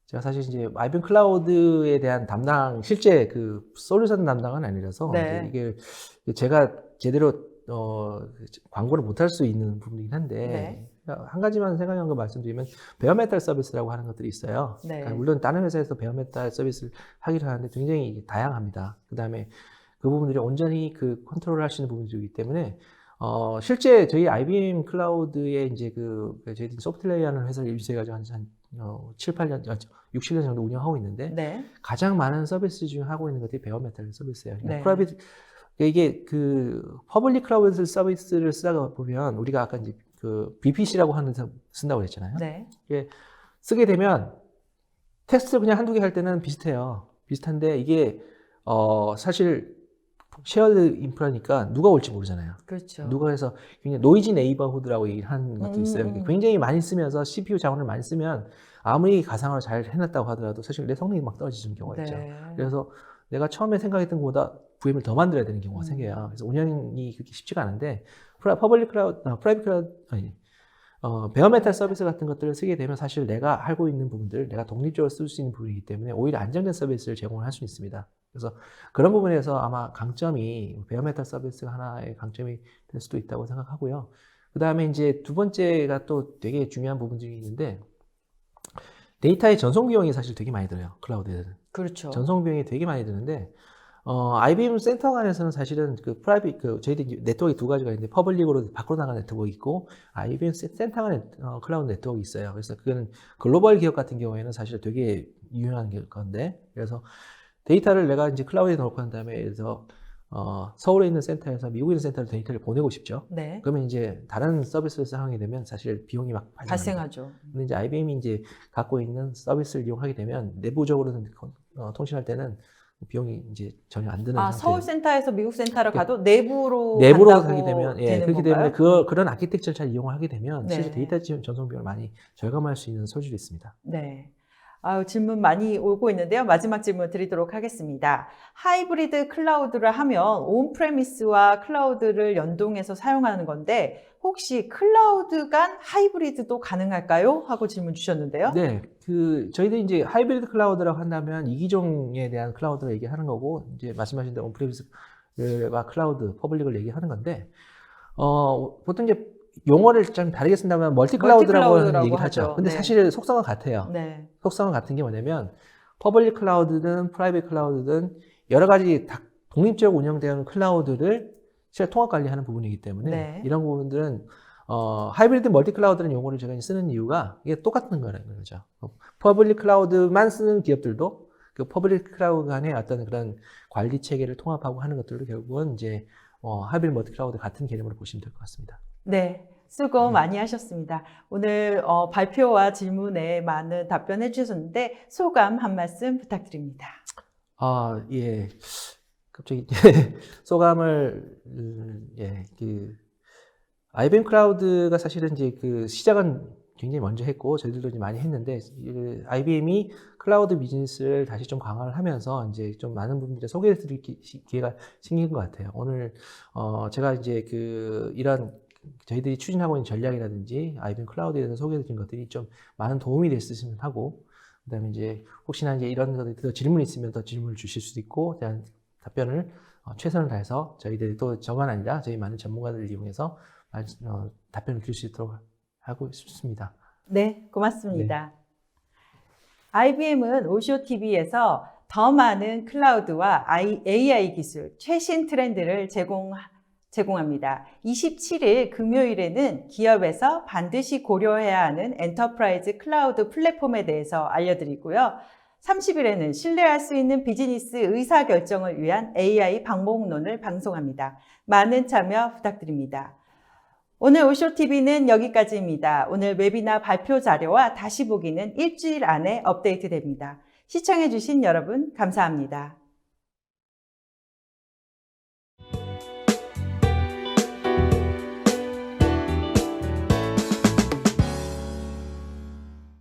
제가 사실 이제 IBM 클라우드에 대한 실제 솔루션 담당은 아니라서 네. 이제 이게 제가 제대로 광고를 못할 수 있는 부분이긴 한데, 네. 한 가지만 생각난 거 말씀드리면 베어메탈 서비스라고 하는 것들이 있어요. 네. 그러니까 물론 다른 회사에서 베어메탈 서비스를 하기도 하는데 굉장히 다양합니다. 그 다음에 그 부분들이 온전히 컨트롤을 할 수 있는 부분들이기 때문에 실제 저희 IBM 클라우드에 이제 저희 소프트웨어라는 회사를 유치해가지고 한 7, 8년, 6, 7년 정도 운영하고 있는데, 네. 가장 많은 서비스 중에 하고 있는 것들이 베어메탈 서비스예요. 네. 프라이빗, 이게 퍼블릭 클라우드 서비스를 쓰다가 보면 우리가 아까 이제 VPC라고 하는 데서 쓴다고 그랬잖아요. 네. 이게 쓰게 되면 테스트 그냥 한두 개 할 때는 비슷한데 이게 사실 쉐어드 인프라니까 누가 올지 모르잖아요. 그렇죠. 누가 해서 굉장히 노이지 네이버후드라고 얘기하는 것도 있어요. 굉장히 많이 쓰면서 CPU 자원을 많이 쓰면 아무리 가상화를 잘 해놨다고 하더라도 사실 내 성능이 막 떨어지는 경우가 있죠. 네. 그래서 내가 처음에 생각했던 것보다 VM을 더 만들어야 되는 경우가 생겨요. 그래서 운영이 그렇게 쉽지가 않은데 퍼블릭 클라우드, 프라이빗 클라우드, 베어메탈 서비스 같은 것들을 쓰게 되면 사실 내가 알고 있는 부분들, 내가 독립적으로 쓸 수 있는 부분이기 때문에 오히려 안정된 서비스를 제공을 할 수 있습니다. 그래서 그런 부분에서 아마 강점이, 베어메탈 서비스가 하나의 강점이 될 수도 있다고 생각하고요. 그 다음에 이제 두 번째가 또 되게 중요한 부분 중에 있는데, 데이터의 전송 비용이 사실 되게 많이 들어요. 클라우드에는. 그렇죠. 전송 비용이 되게 많이 드는데, IBM 센터 간에서는 사실은 저희들 네트워크 두 가지가 있는데, 퍼블릭으로 밖으로 나가는 네트워크 있고, IBM 센터 간에 클라우드 네트워크 있어요. 그래서 그거는 글로벌 기업 같은 경우에는 사실 되게 유용한 건데, 그래서 데이터를 내가 이제 클라우드에 넣고 난 다음에, 그래서 서울에 있는 센터에서 미국에 있는 센터로 데이터를 보내고 싶죠. 네. 그러면 이제 다른 서비스를 사용하게 되면 사실 비용이 막 발생하죠. 근데 이제 IBM이 이제 갖고 있는 서비스를 이용하게 되면 내부적으로는 통신할 때는 비용이 이제 전혀 안 드는 상태. 서울 센터에서 미국 센터를 가도 내부로 가게 되면, 되는 그렇기 건가요? 때문에 그런 아키텍처를 잘 이용을 하게 되면 네. 실제 데이터 전송 비용을 많이 절감할 수 있는 소질이 있습니다. 네. 질문 많이 오고 있는데요. 마지막 질문 드리도록 하겠습니다. 하이브리드 클라우드를 하면 온프레미스와 클라우드를 연동해서 사용하는 건데 혹시 클라우드 간 하이브리드도 가능할까요? 하고 질문 주셨는데요. 네, 저희들이 이제 하이브리드 클라우드라고 한다면 이기종에 대한 클라우드를 얘기하는 거고, 이제 말씀하신 대로 온프레미스와 클라우드, 퍼블릭을 얘기하는 건데, 보통 이제 용어를 좀 다르게 쓴다면 멀티클라우드라고 얘기를 하죠. 근데 네. 사실 속성은 같아요. 네. 속성은 같은 게 뭐냐면 퍼블릭 클라우드든 프라이빗 클라우드든 여러 가지 독립적으로 운영되는 클라우드를 실제 통합 관리하는 부분이기 때문에 네. 이런 부분들은 하이브리드 멀티 클라우드라는 용어를 제가 쓰는 이유가 이게 똑같은 거라는 거죠. 퍼블릭 클라우드만 쓰는 기업들도 그 퍼블릭 클라우드 간의 어떤 그런 관리 체계를 통합하고 하는 것들도 결국은 이제 하이브리드 멀티 클라우드 같은 개념으로 보시면 될 것 같습니다. 네, 수고 많이 하셨습니다. 오늘 발표와 질문에 많은 답변해 주셨는데 소감 한 말씀 부탁드립니다. 예. 갑자기 소감을 IBM 클라우드가 사실은 이제 시작은 굉장히 먼저 했고 저희들도 이제 많이 했는데 IBM이 클라우드 비즈니스를 다시 좀 강화를 하면서 이제 좀 많은 분들의 소개를 드릴 기회가 생긴 것 같아요. 오늘 제가 이제 이런 저희들이 추진하고 있는 전략이라든지 IBM 클라우드에 대해서 소개해 드린 것들이 좀 많은 도움이 됐으면 하고, 그다음에 이제 혹시나 이제 이런 것에 더 질문이 있으면 더 질문을 주실 수도 있고, 대한 답변을 최선을 다해서 저희들이 또 저만 아니라 저희 많은 전문가들을 이용해서 답변을 드릴 수 있도록 하고 싶습니다. 네, 고맙습니다. IBM은 오쇼TV에서 더 많은 클라우드와 AI 기술, 최신 트렌드를 제공합니다. 27일 금요일에는 기업에서 반드시 고려해야 하는 엔터프라이즈 클라우드 플랫폼에 대해서 알려드리고요. 30일에는 신뢰할 수 있는 비즈니스 의사결정을 위한 AI 방법론을 방송합니다. 많은 참여 부탁드립니다. 오늘 오쇼TV는 여기까지입니다. 오늘 웨비나 발표 자료와 다시 보기는 일주일 안에 업데이트됩니다. 시청해주신 여러분 감사합니다.